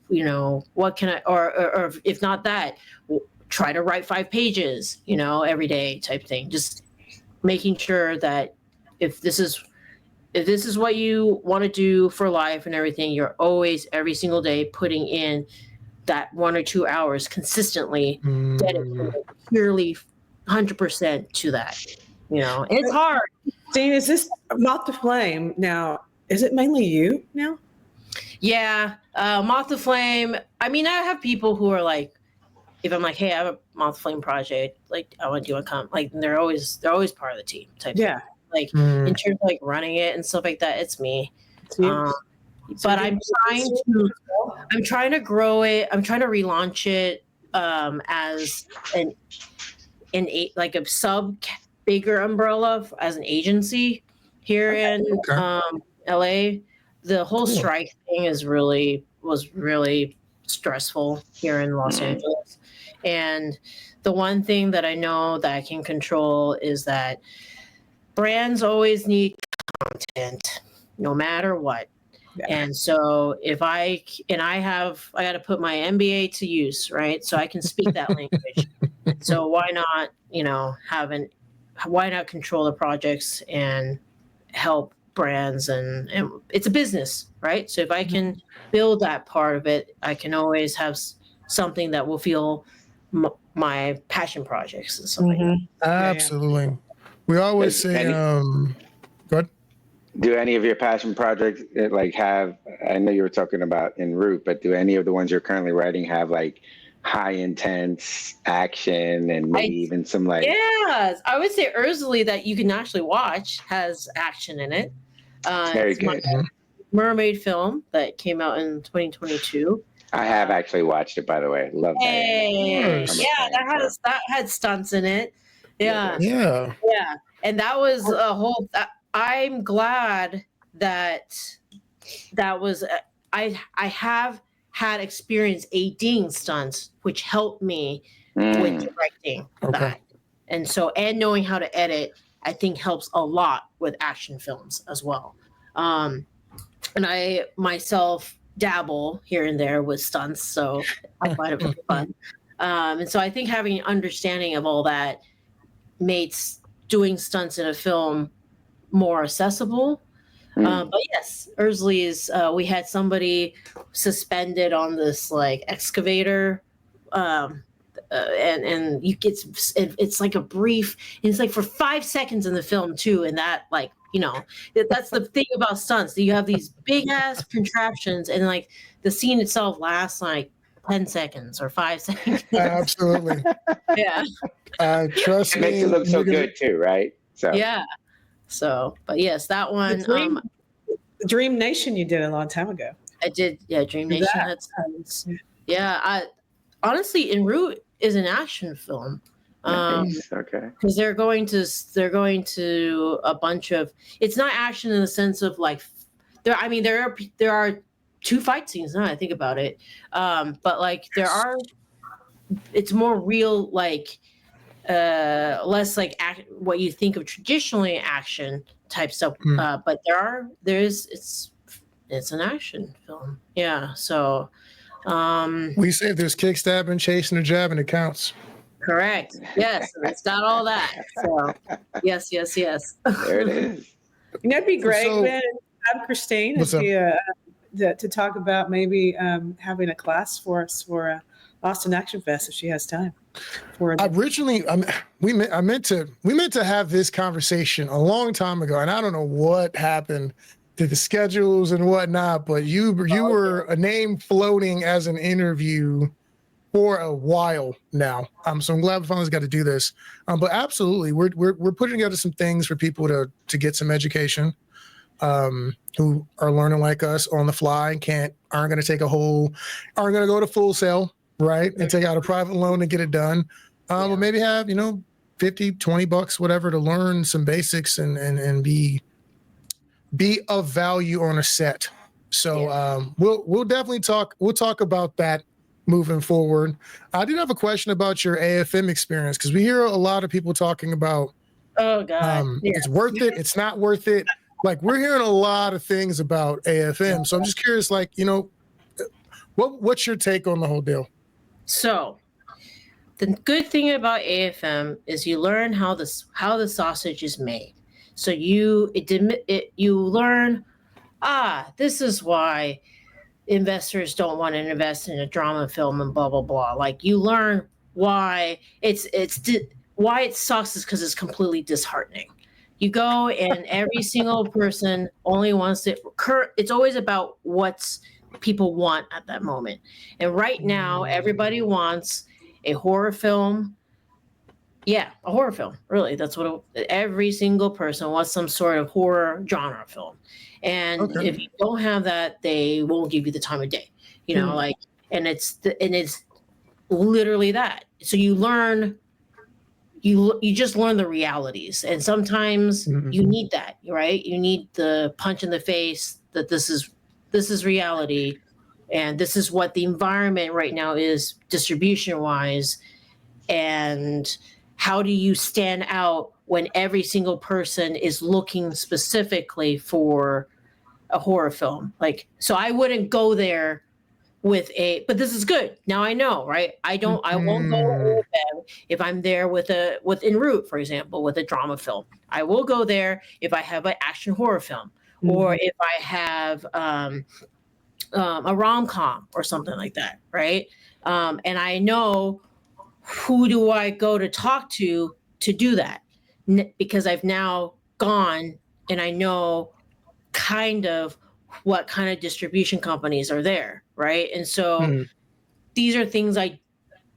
what can I, or if not that, try to write 5 pages every day type thing. Just making sure that if this is what you want to do for life and everything, you're always every single day putting in that 1 or 2 hours consistently, dedicated purely 100% to that. And it's hard. Dean, is this Moth to Flame now? Is it mainly you now? Yeah, Moth to Flame. I mean, I have people who are like, if I'm like, hey, I have a Moth to Flame project, like I want you to come, like they're always part of the team type. Yeah. Thing. Like in terms of like running it and stuff like that, it's me. But I'm trying to grow it. I'm trying to relaunch it as like a bigger umbrella as an agency here in LA. The whole strike thing was really stressful here in Los Angeles. And the one thing that I know that I can control is that brands always need content, no matter what. Yeah. And so I got to put my MBA to use, right? So I can speak that language. So why not, why not control the projects and help brands and it's a business, right? So if I can build that part of it, I can always have something that will feel my passion projects and stuff like that. Absolutely. We always say, go ahead. Do any of your passion projects I know you were talking about En route, but do any of the ones you're currently writing have like high intense action and maybe even some like... Yeah, I would say Erzulie that you can actually watch has action in it. Very good. Mermaid film that came out in 2022. I have actually watched it, by the way. Love that. Yeah, that had stunts in it. Yeah. And that was a whole. I'm glad that was. I have had experience ADing stunts, which helped me with directing that, and knowing how to edit, I think helps a lot with action films as well. And I myself dabble here and there with stunts, so I find it really fun. And so I think having an understanding of all that made doing stunts in a film more accessible. But yes, Erzulie is. We had somebody suspended on this like excavator, and you get it's like a brief. It's like for 5 seconds in the film too, and that like that's the thing about stunts. You have these big ass contraptions, and like the scene itself lasts like 10 seconds or 5 seconds. Absolutely. Yeah. Trust me. It makes it look so good too, right? So yeah. So, but yes, that one. Dream Nation, you did a long time ago. I did. Yeah, Dream Nation. Yeah. Honestly, En route is an action film. Because they're going to a bunch of. It's not action in the sense of like, there are 2 fight scenes. Now I think about it, but like it's more real, like less like what you think of traditionally action type stuff. But it's an action film. Yeah. So we say if there's kick stabbing, chasing, or jabbing, it counts. Correct. Yes, it's got all that. So yes. There it is. That'd be great. Man, have Christine to talk about maybe having a class for us for Austin Action Fest if she has time. Originally, we meant to have this conversation a long time ago, and I don't know what happened to the schedules and whatnot. But you were a name floating as an interview for a while now. So I'm glad we finally got to do this. But absolutely, we're putting together some things for people to get some education, who are learning like us on the fly and aren't going to go to Full Sail, right, and take out a private loan to get it done. But maybe have $50, $20, whatever, to learn some basics and be of value on a set. So we'll definitely talk. We'll talk about that moving forward. I did have a question about your AFM experience, because we hear a lot of people talking about, it's worth it, it's not worth it. Like, we're hearing a lot of things about AFM. So I'm just curious, like, what's your take on the whole deal? So the good thing about AFM is you learn how the sausage is made. So you learn, this is why investors don't want to invest in a drama film and blah blah blah. Like you learn why why it sucks is because it's completely disheartening. You go and every single person only wants it. It's always about what's people want at that moment. And right now, everybody wants a horror film. Yeah, a horror film. Really, that's what every single person wants, some sort of horror genre film. And if you don't have that, they won't give you the time of day. You know, like, and it's literally that. So you learn. You just learn the realities, and sometimes you need that, right? You need the punch in the face that this is reality, and this is what the environment right now is distribution wise, and how do you stand out when every single person is looking specifically for a horror film? Like, so I wouldn't go there with but this is good. Now I know, right? I won't go if I'm there with En route, for example, with a drama film. I will go there if I have an action horror film, or if I have a rom-com or something like that, right? And I know who do I go to talk to do that, because I've now gone and I know kind of what kind of distribution companies are there, right? And so these are things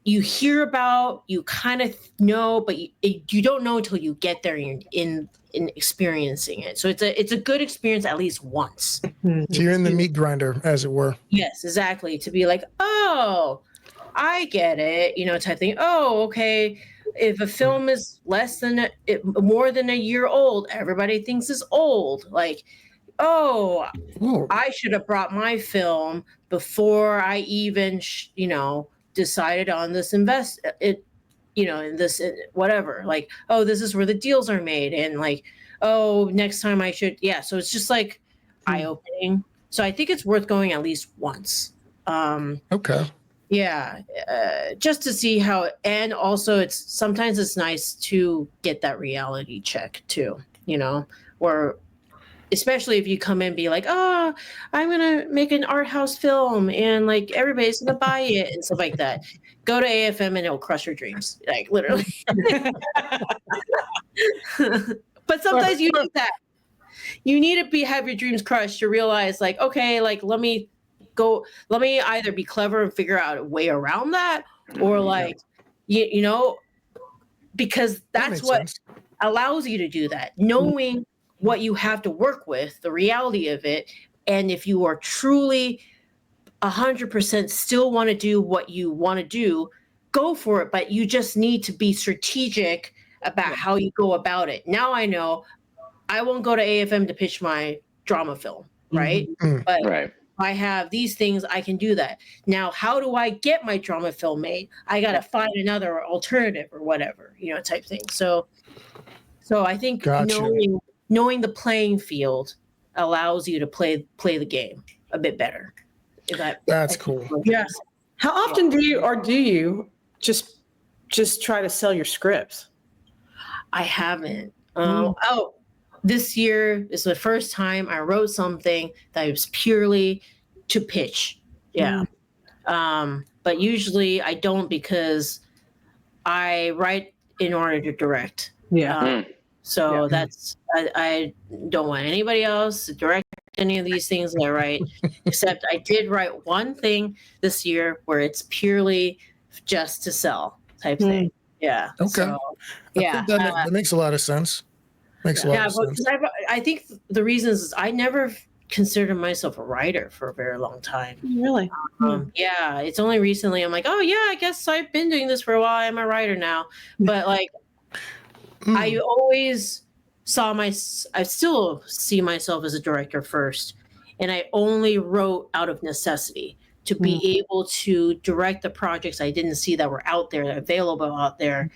you hear about, you kind of know, but you don't know until you get there in experiencing it. So it's a good experience at least once. So you're in the meat grinder, as it were. Yes, exactly. To be like, oh, I get it, type thing. Oh, okay. If a film is more than a year old, everybody thinks it's old. Like, oh, I should have brought my film before I even, decided on this in this whatever. Like, oh, this is where the deals are made, and like, oh, next time I should. Yeah, so it's just like eye-opening. So I think it's worth going at least once. Okay. Yeah, just to see how. And also, sometimes it's nice to get that reality check too. Or especially if you come in and be like, oh, I'm going to make an art house film and like everybody's going to buy it and stuff like that. Go to AFM and it'll crush your dreams. Like literally. But sometimes you need that. You need to have your dreams crushed to realize like, okay, like let me either be clever and figure out a way around that, or like, because that's what allows you to do that. Knowing what you have to work with, the reality of it. And if you are truly 100% still want to do what you want to do, go for it. But you just need to be strategic about how you go about it. Now I know I won't go to AFM to pitch my drama film, right? But if I have these things, I can do that. Now, how do I get my drama film made? I got to find another alternative or whatever, type thing. So I think knowing the playing field allows you to play the game a bit better. That's cool. Yes. How often do you just try to sell your scripts? I haven't. This year is the first time I wrote something that was purely to pitch. Yeah. But usually I don't, because I write in order to direct. Yeah. So that's, I don't want anybody else to direct any of these things that I write, except I did write one thing this year where it's purely just to sell type thing. Yeah. Okay. So, I think that makes a lot of sense. Makes a lot of sense. I think the reason is I never considered myself a writer for a very long time. Really? Yeah. It's only recently I'm like, oh yeah, I guess I've been doing this for a while. I'm a writer now. But like, I always I still see myself as a director first. And I only wrote out of necessity to be able to direct the projects I didn't see that were out there, available out there,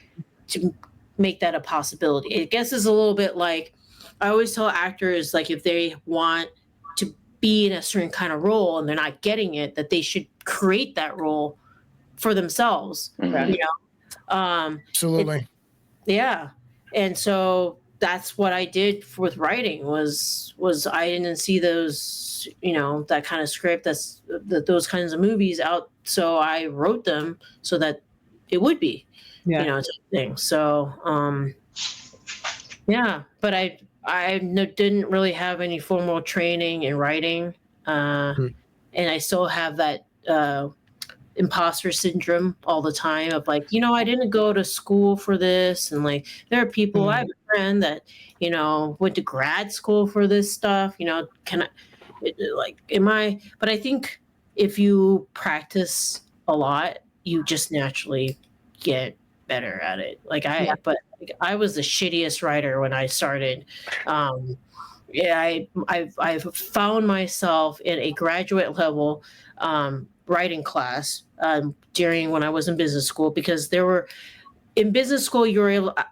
to make that a possibility. I guess it's a little bit like, I always tell actors, like if they want to be in a certain kind of role and they're not getting it, that they should create that role for themselves. Absolutely. Yeah. And so that's what I did with writing was I didn't see those, that kind of script, those kinds of movies out. So I wrote them so that it would be, type thing. So, yeah, but I didn't really have any formal training in writing. And I still have that, imposter syndrome all the time of like, I didn't go to school for this. And like, there are people, I have a friend that, went to grad school for this stuff, but I think if you practice a lot, you just naturally get better at it. But I was the shittiest writer when I started. I've found myself in a graduate level, writing class during when I was in business school, because in business school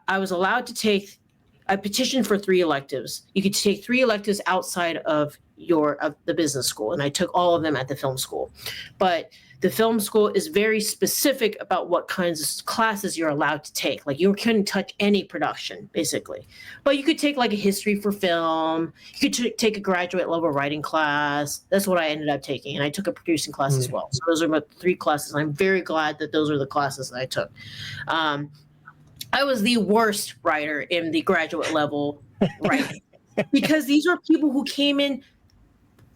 I was allowed to take. I petitioned for 3 electives. You could take 3 electives outside of the business school, and I took all of them at the film school. But the film school is very specific about what kinds of classes you're allowed to take. Like you couldn't touch any production, basically. But you could take like a history for film. You could take a graduate level writing class. That's what I ended up taking. And I took a producing class as well. So those are my 3 classes. And I'm very glad that those are the classes that I took. I was the worst writer in the graduate level writing because these are people who came in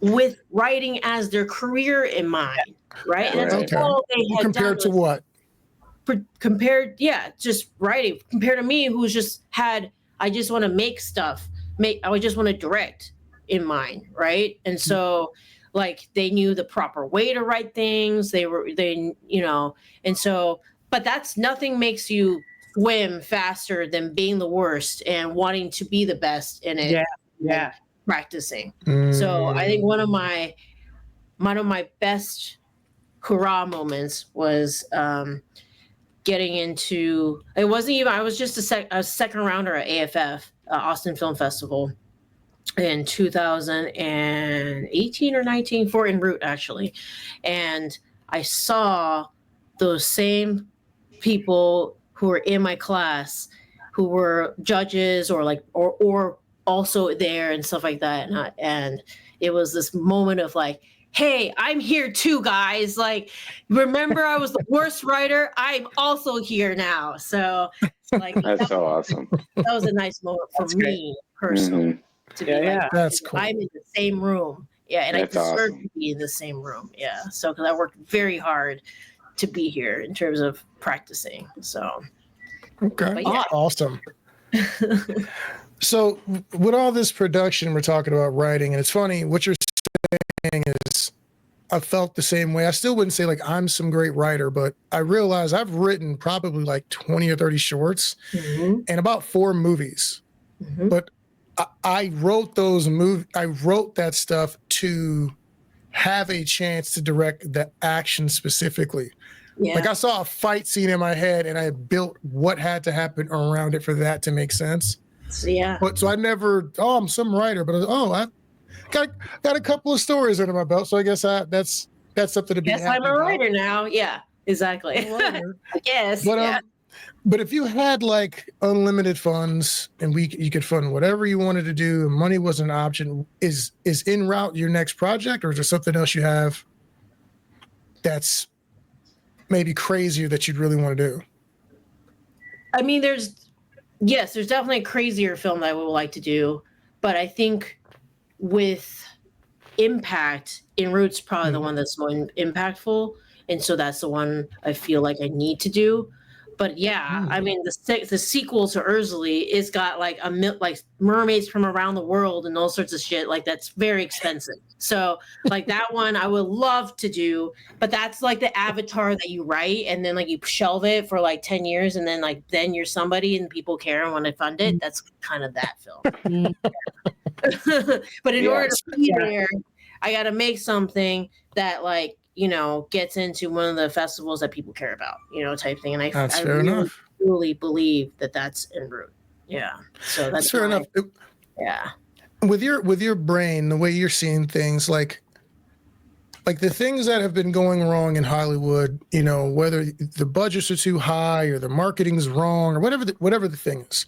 with writing as their career in mind, right? And that's all they had compared done to what? Just writing. Compared to me, who's just had, I just want to make stuff, I just want to direct in mind, right? And so, like, they knew the proper way to write things. And so, but that's nothing makes you swim faster than being the worst and wanting to be the best in it. Yeah. Practicing. So I think one of my best hurrah moments was getting into. It wasn't even. I was just a second rounder at AFF, Austin Film Festival, in 2018 or 19 for En route actually, and I saw those same people who were in my class, who were judges or also there and stuff like that. And it was this moment of like, hey, I'm here too, guys. Like, remember I was the worst writer? I'm also here now. So like, that's so awesome. That was a nice moment for me personally. To be like, that's cool. I'm in the same room. Yeah, and that's I deserve awesome. to be in the same room. Yeah. So because I worked very hard to be here in terms of practicing. So okay. Awesome. So with all this production, we're talking about writing, and it's funny what you're saying is I felt the same way. I still wouldn't say like I'm some great writer, but I realize I've written probably like 20 or 30 shorts and about 4 movies. But I wrote I wrote that stuff to have a chance to direct the action specifically. Yeah. Like I saw a fight scene in my head and I built what had to happen around it for that to make sense. But so I never, I'm some writer, but I got a couple of stories under my belt. So I guess that's something to be happy I'm a writer now. Yeah, exactly. Yes. But if you had like unlimited funds and you could fund whatever you wanted to do and money wasn't an option, is En route your next project, or is there something else you have that's maybe crazier that you'd really want to do? I mean, there's definitely a crazier film that I would like to do, but I think with impact, En route's probably the one that's more impactful, and so that's the one I feel like I need to do. But yeah, I mean, the sequel to Erzulie is got like like mermaids from around the world and all sorts of shit. Like that's very expensive. So like that one I would love to do, but that's like the avatar that you write and then like you shelve it for like 10 years and then like then you're somebody and people care and want to fund it. That's kind of that film. But in order to be there, I got to make something that like, gets into one of the festivals that people care about, type thing. And I really truly believe that that's En route. Yeah. So that's fair enough. Yeah. With your brain, the way you're seeing things, like like the things that have been going wrong in Hollywood, you know, whether the budgets are too high or the marketing's wrong or whatever the thing is.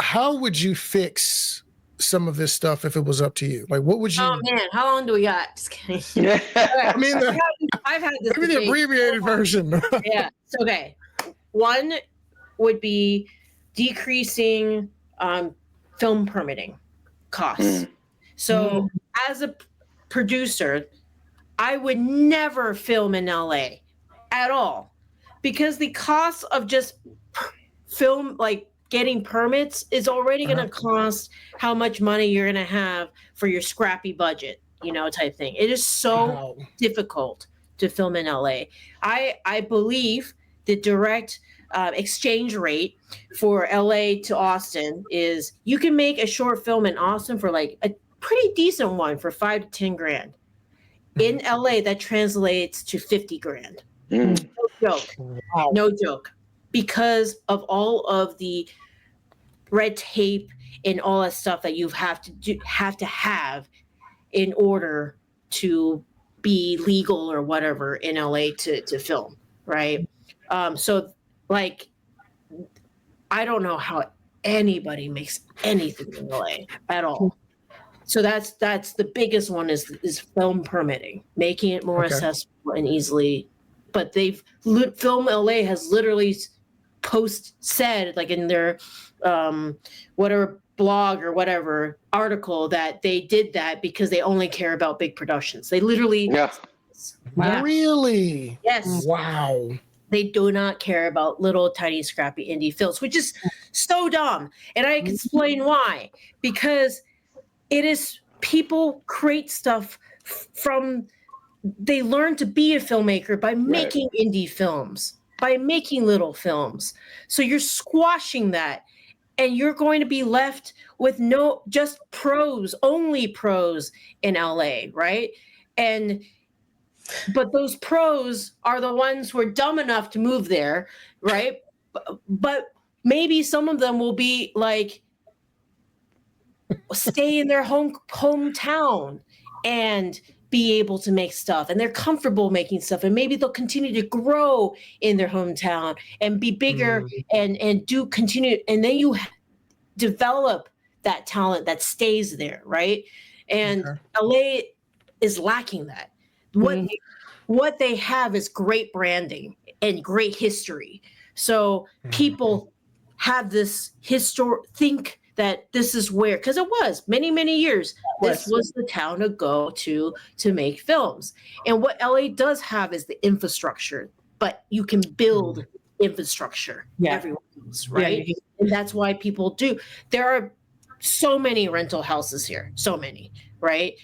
How would you fix some of this stuff if it was up to you? Like, what would you? Oh man, how long do we got? Just kidding. I mean, I've had this. maybe the abbreviated version. Yeah. Okay. One would be decreasing film permitting costs. So as a producer, I would never film in LA at all because the cost of just film, like getting permits, is already going to cost how much money you're going to have for your scrappy budget, you know, type thing. It is so difficult to film in LA. I believe the direct exchange rate for LA to Austin is you can make a short film in Austin for like a pretty decent one for $5 to 10 grand. In LA, that translates to 50 grand. No joke. Wow. No joke. Because of all of the red tape and all that stuff that you have to have in order to be legal or whatever in LA to film, right? So like, I don't know how anybody makes anything in LA at all. So that's the biggest one is film permitting, making it more accessible and easily. But Film LA has literally said like in their whatever blog or whatever article that they did that because they only care about big productions. They literally Really? Yes. Wow. They do not care about little tiny scrappy indie films, which is so dumb. And I can explain why. Because it is people create stuff from they learn to be a filmmaker by making indie films, by making little films. So you're squashing that and you're going to be left with just only pros in LA, right? But those pros are the ones who are dumb enough to move there, right? But maybe some of them will be like, stay in their hometown and be able to make stuff, and they're comfortable making stuff, and maybe they'll continue to grow in their hometown and be bigger and do continue, and then you develop that talent that stays there, right? And LA is lacking that. What they have is great branding and great history. So people have this think that this is where, because it was many, many years, this was the town to go to make films. And what LA does have is the infrastructure, but you can build infrastructure everywhere else, right? And that's why people do. There are so many rental houses here, so many, right?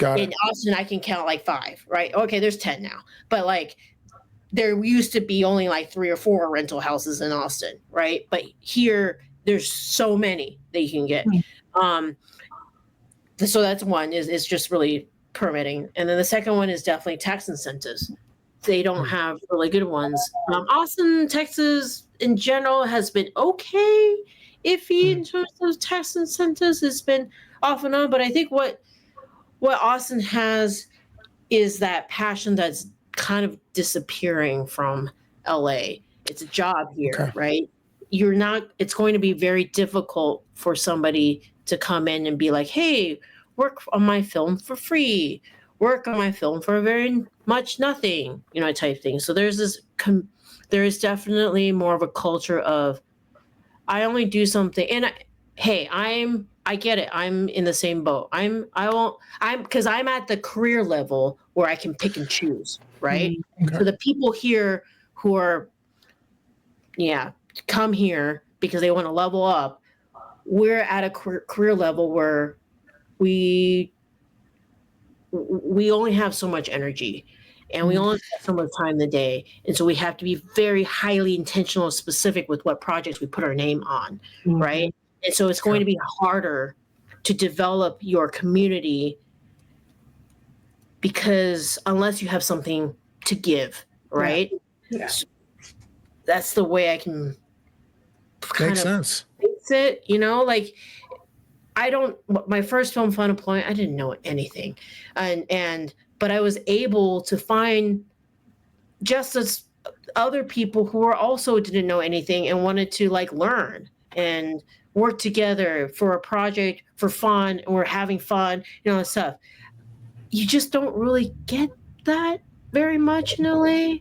In Austin, I can count like 5, right? Okay, there's 10 now. But like there used to be only like 3 or 4 rental houses in Austin, right? But here, there's so many that you can get. So that's one is just really permitting. And then the second one is definitely tax incentives. They don't have really good ones. Austin, Texas in general has been okay iffy in terms of tax incentives. It's been off and on, but I think what Austin has is that passion that's kind of disappearing from LA. It's a job here, right? It's going to be very difficult for somebody to come in and be like, hey, work on my film for free, work on my film for very much nothing, type thing. So there is definitely more of a culture of, I only do something. And I get it. I'm in the same boat. Because I'm at the career level where I can pick and choose, right? So the people here who are, come here because they want to level up, we're at a career level where we only have so much energy and we only have so much time in the day, and so we have to be very highly intentional and specific with what projects we put our name on, right? And so it's going to be harder to develop your community because unless you have something to give, right? So that's the way I can Makes sense. Fix it, like my first film fun employment, I didn't know anything. But I was able to find just as other people who were also didn't know anything and wanted to like learn and work together for a project for fun, and we're having fun, and stuff. You just don't really get that very much in LA,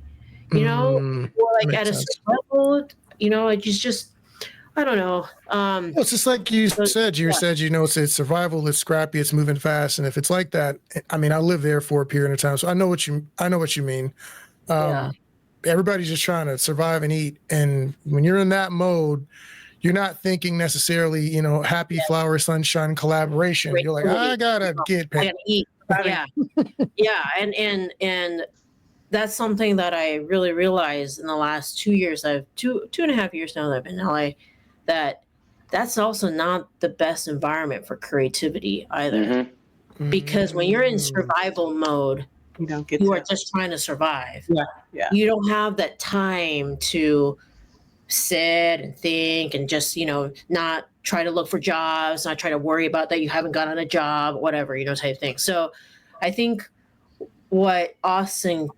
or like at a certain level, it's just, I don't know. Well, it's just like you said, it's survival, it's scrappy, it's moving fast. And if it's like that, I mean, I lived there for a period of time, so I know what you mean. Everybody's just trying to survive and eat. And when you're in that mode, you're not thinking necessarily, happy flower, sunshine, collaboration. You're like, I gotta get paid. I gotta eat. Yeah. And that's something that I really realized in the last 2 years. I've two and a half years now that I've been in LA, that's also not the best environment for creativity either. Because when you're in survival mode, you are just trying to survive. Yeah. You don't have that time to sit and think and just, not try to look for jobs, not try to worry about that you haven't gotten a job, whatever, type thing. So I think what Austin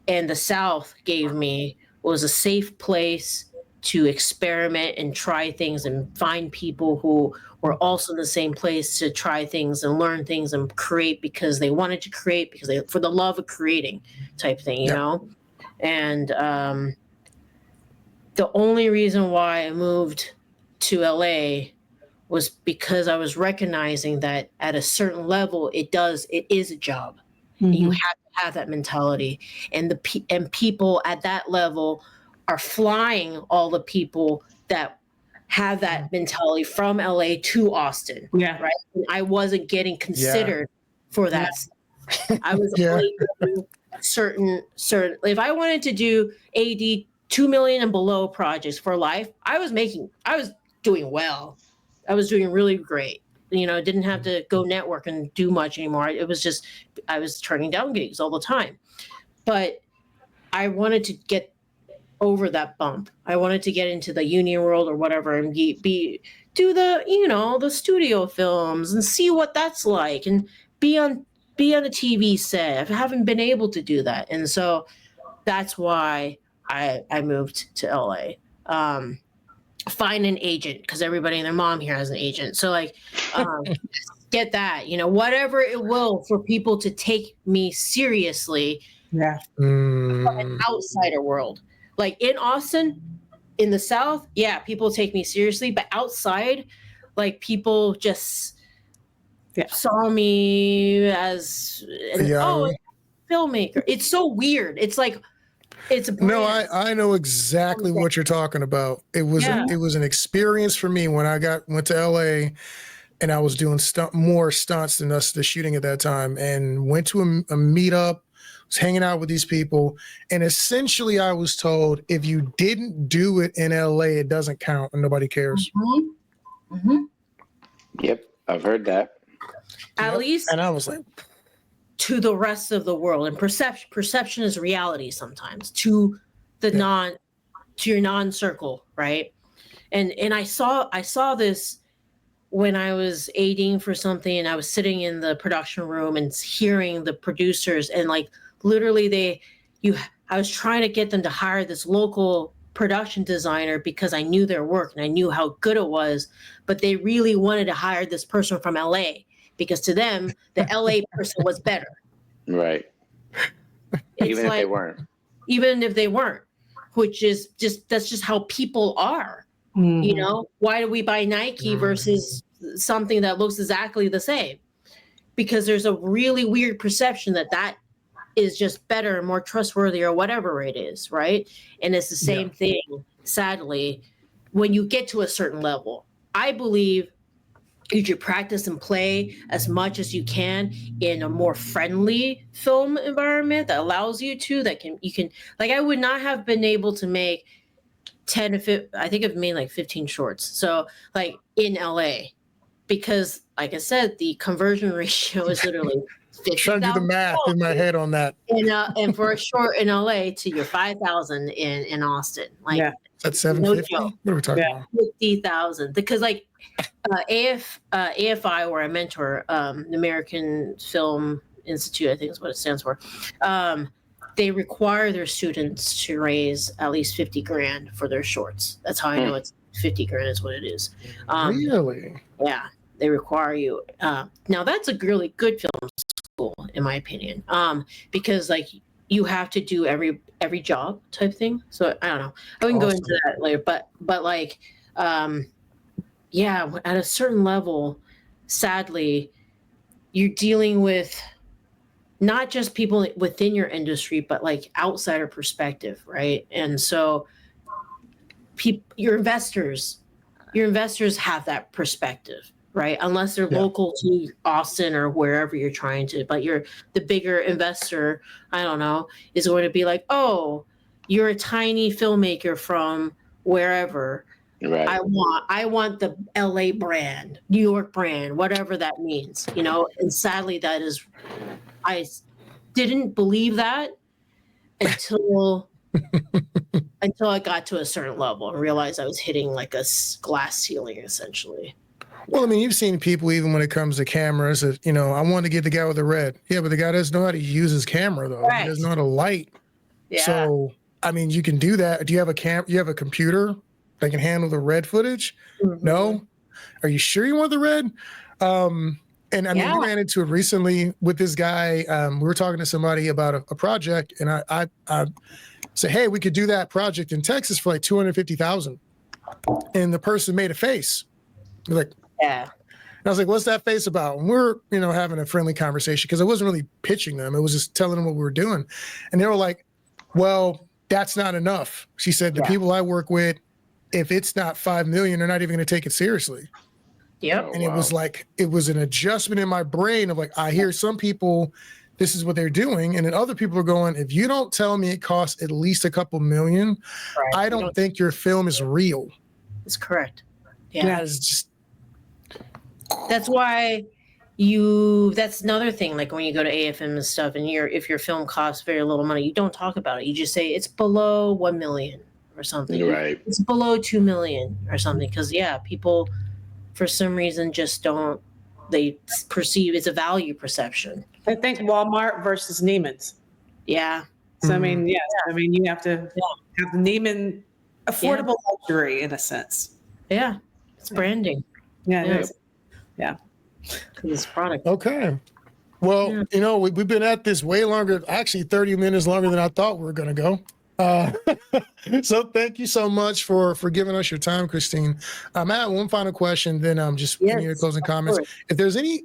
and the South gave me was a safe place to experiment and try things and find people who were also in the same place to try things and learn things and create because they wanted to create, because they, for the love of creating type thing, you know? And the only reason why I moved to LA was because I was recognizing that at a certain level, it is a job. You have to have that mentality, and people at that level are flying all the people that have that mentality from LA to Austin. Yeah. Right. And I wasn't getting considered for that. I was only doing certain, if I wanted to do AD 2 million and below projects for life, I was doing well. I was doing really great. Didn't have to go network and do much anymore. It was just, I was turning down gigs all the time. But I wanted to get over that bump. I wanted to get into the union world or whatever and do the studio films and see what that's like and be on a TV set. I haven't been able to do that. And so that's why I moved to LA. Find an agent, because everybody and their mom here has an agent. So get that, whatever it will for people to take me seriously. Yeah. From an outsider world. Like in Austin, in the South, people take me seriously, but outside, like people just saw me as a filmmaker. It's so weird. It's like, it's a brand. No, I know exactly what you're talking about. It was an experience for me when I went to LA, and I was doing more stunts than the shooting at that time, and went to a meetup, was hanging out with these people, and essentially I was told, if you didn't do it in LA, it doesn't count and nobody cares. Yep, I've heard that. At least, and I was like, to the rest of the world, and perception is reality sometimes to the to your non-circle, right? And I saw this when I was aiding for something, and I was sitting in the production room and hearing the producers, and like literally I was trying to get them to hire this local production designer because I knew their work and I knew how good it was, but they really wanted to hire this person from LA. Because to them, the LA person was better. Right. Even if they weren't, which is that's just how people are. Why do we buy Nike versus something that looks exactly the same? Because there's a really weird perception that is just better and more trustworthy or whatever it is, right? And it's the same thing, sadly, when you get to a certain level. I believe you should practice and play as much as you can in a more friendly film environment that allows you to, I would not have been able to make 10 to 15, I think I've made like 15 shorts. So like in LA, because like I said, the conversion ratio is literally 50,000. Trying to do the math in my head on that. And for a short in LA to your 5,000 in Austin, like that's 750. No what are we talking about? 50,000, because like AFI, where I mentor, the American Film Institute, I think is what it stands for. They require their students to raise at least 50 grand for their shorts. That's how I know it's 50 grand is what it is. Really? Yeah, they require you. Now that's a really good film school, in my opinion, because like you have to do every job type thing. So I don't know. I can go into that later, but like, yeah, at a certain level, sadly, you're dealing with not just people within your industry, but like outsider perspective, right? And so your investors have that perspective, right? Unless they're local to Austin or wherever you're trying to, but the bigger investor, I don't know, is going to be like, oh, you're a tiny filmmaker from wherever. Right. I want the LA brand, New York brand, whatever that means, and sadly I didn't believe that until I got to a certain level and realized I was hitting like a glass ceiling, essentially. Well, I mean, you've seen people, even when it comes to cameras, that, I want to get the guy with the red. Yeah, but the guy doesn't know how to use his camera, though. Right. He doesn't know how to light. Yeah. So, I mean, you can do that. Do you have you have a computer that can handle the red footage? Mm-hmm. No. Are you sure you want the red? And I mean, we ran into it recently with this guy. We were talking to somebody about a project, and I said, hey, we could do that project in Texas for like $250,000. And the person made a face. Like, yeah. And I was like, what's that face about? And we're, having a friendly conversation because I wasn't really pitching them. It was just telling them what we were doing. And they were like, well, that's not enough. She said, the people I work with, if it's not 5 million, they're not even going to take it seriously. Yep. And it was like, it was an adjustment in my brain of like, I hear some people, this is what they're doing. And then other people are going, if you don't tell me it costs at least a couple million, I don't think your film is real. That's correct. Yeah. That is just. That's why that's another thing. Like when you go to AFM and stuff, and if your film costs very little money, you don't talk about it. You just say it's below 1 million or something. Right. It's below 2 million or something. Because people, for some reason, just don't. They perceive it's a value perception. I think Walmart versus Neiman's. Yeah. So I mean, yes. I mean, you have to have the Neiman affordable luxury in a sense. Yeah. It's branding. Yeah. It is. Yeah. This product. Okay. Well, we've been at this way longer, actually 30 minutes longer than I thought we were going to go. So thank you so much for giving us your time, Christine. I have one final question, then just any your closing comments. If there's any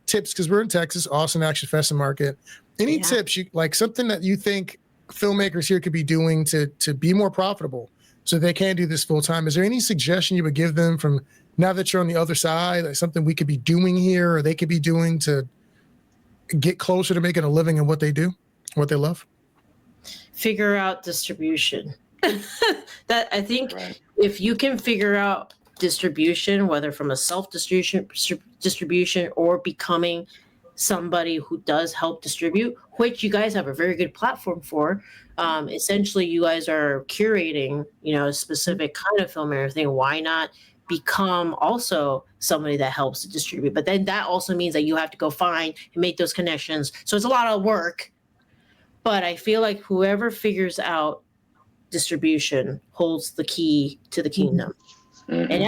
tips, because we're in Texas, Austin Action Fest and Market, any tips, like something that you think filmmakers here could be doing to be more profitable so they can do this full time? Is there any suggestion you would give them from now that you're on the other side, like something we could be doing here or they could be doing to get closer to making a living in what they do, what they love? Figure out distribution. That I think if you can figure out distribution, whether from a self-distribution or becoming somebody who does help distribute, which you guys have a very good platform for. Essentially, you guys are curating, a specific kind of film and everything. Why not become also somebody that helps to distribute? But then that also means that you have to go find and make those connections. So it's a lot of work. But I feel like whoever figures out distribution holds the key to the kingdom. Mm-hmm. And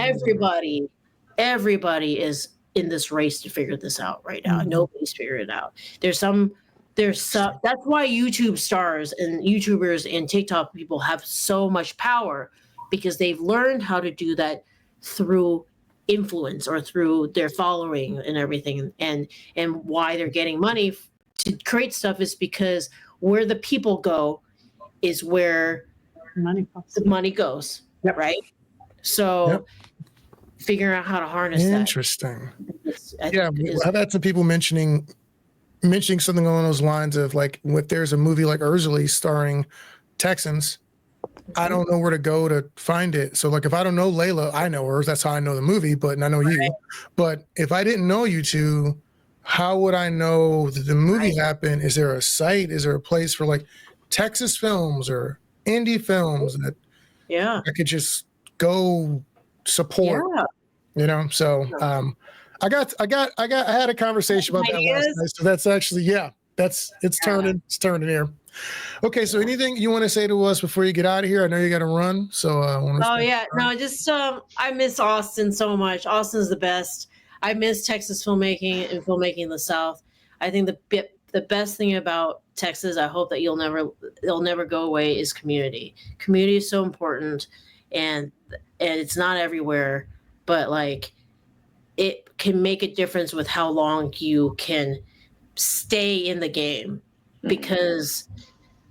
everybody is in this race to figure this out right now. Mm-hmm. Nobody's figured it out. There's some, that's why YouTube stars and YouTubers and TikTok people have so much power, because they've learned how to do that through influence or through their following and everything. And why they're getting money to create stuff is because where the people go is where the money goes, right? So figuring out how to harness that. Interesting. I've had some people mentioning something along those lines of like, if there's a movie like Erzulie starring Texans, I don't know where to go to find it. So like if I don't know Layla, I know her. That's how I know the movie, but I know you. But if I didn't know you two, how would I know that the movie happened? Is there a site? Is there a place for like Texas films or indie films that I could just go support? You know, so I had a conversation about that last night. So that's actually, it's turning here. Okay, so anything you want to say to us before you get out of here? I know you got to run, so I miss Austin so much. Austin's the best. I miss Texas filmmaking and filmmaking in the South. I think the best thing about Texas, I hope that it'll never go away, is community. Community is so important, and it's not everywhere, but like it can make a difference with how long you can stay in the game. Because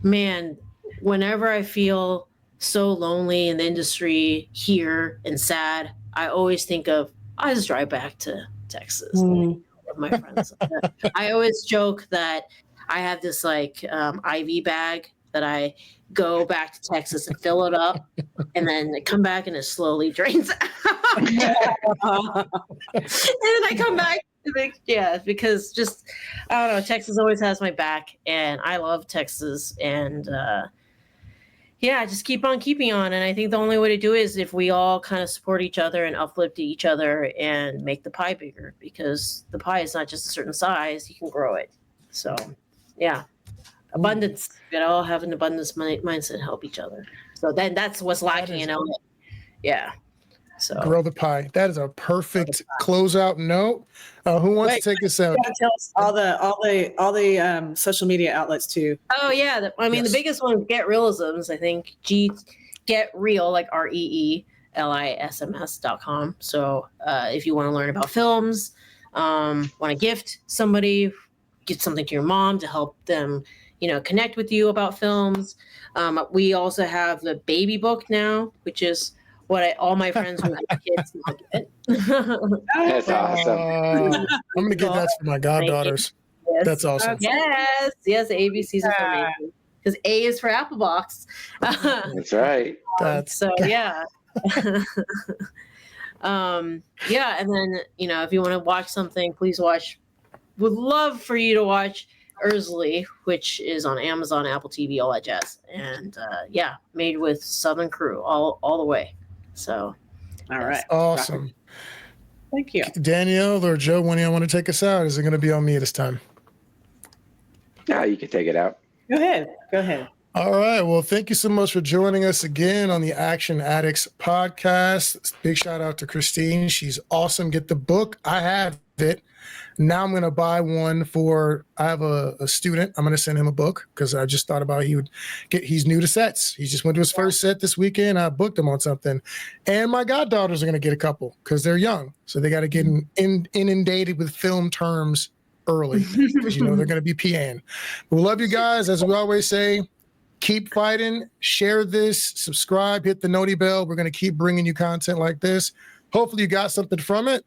man, whenever I feel so lonely in the industry here and sad, I always think of, I just drive back to Texas with my friends. I always joke that I have this like IV bag that I go back to Texas and fill it up, and then I come back and it slowly drains out. And then I come back. Because just, I don't know, Texas always has my back, and I love Texas, and just keep on keeping on. And I think the only way to do it is if we all kind of support each other and uplift each other and make the pie bigger, because the pie is not just a certain size, you can grow it. So abundance, we gotta all have an abundance mindset and help each other. So then that's what's lacking in LA. So grow the pie. That is a perfect closeout note. Who wants to take us out? Tell us all the social media outlets too. Oh yeah, the biggest one is Get Reelisms. I think Get Real, like REELISMS.com. So if you want to learn about films, want to gift somebody, get something to your mom to help them, connect with you about films. We also have the baby book now, which is what all my friends who have kids now get. That's awesome. I'm going to get that for my goddaughters. Yes. That's awesome. Yes, ABCs are amazing. Because A is for Apple Box. That's right. And then, if you want to watch something, please watch. Would love for you to watch Erzulie, which is on Amazon, Apple TV, all that jazz. And made with Southern crew all the way. So, all right. Awesome. Thank you. Danielle or Joe, when do you want to take us out? Is it going to be on me this time? Yeah, you can take it out. Go ahead. All right. Well, thank you so much for joining us again on the Action Addicts podcast. Big shout out to Christine. She's awesome. Get the book. I have it. Now I'm going to buy one I have a student. I'm going to send him a book because I just thought about he's new to sets. He just went to his first set this weekend. I booked him on something. And my goddaughters are going to get a couple because they're young. So they got to get inundated with film terms early because, they're going to be PAing. We love you guys. As we always say, keep fighting, share this, subscribe, hit the noti bell. We're going to keep bringing you content like this. Hopefully you got something from it.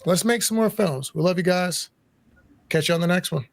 Let's make some more films. We love you guys. Catch you on the next one.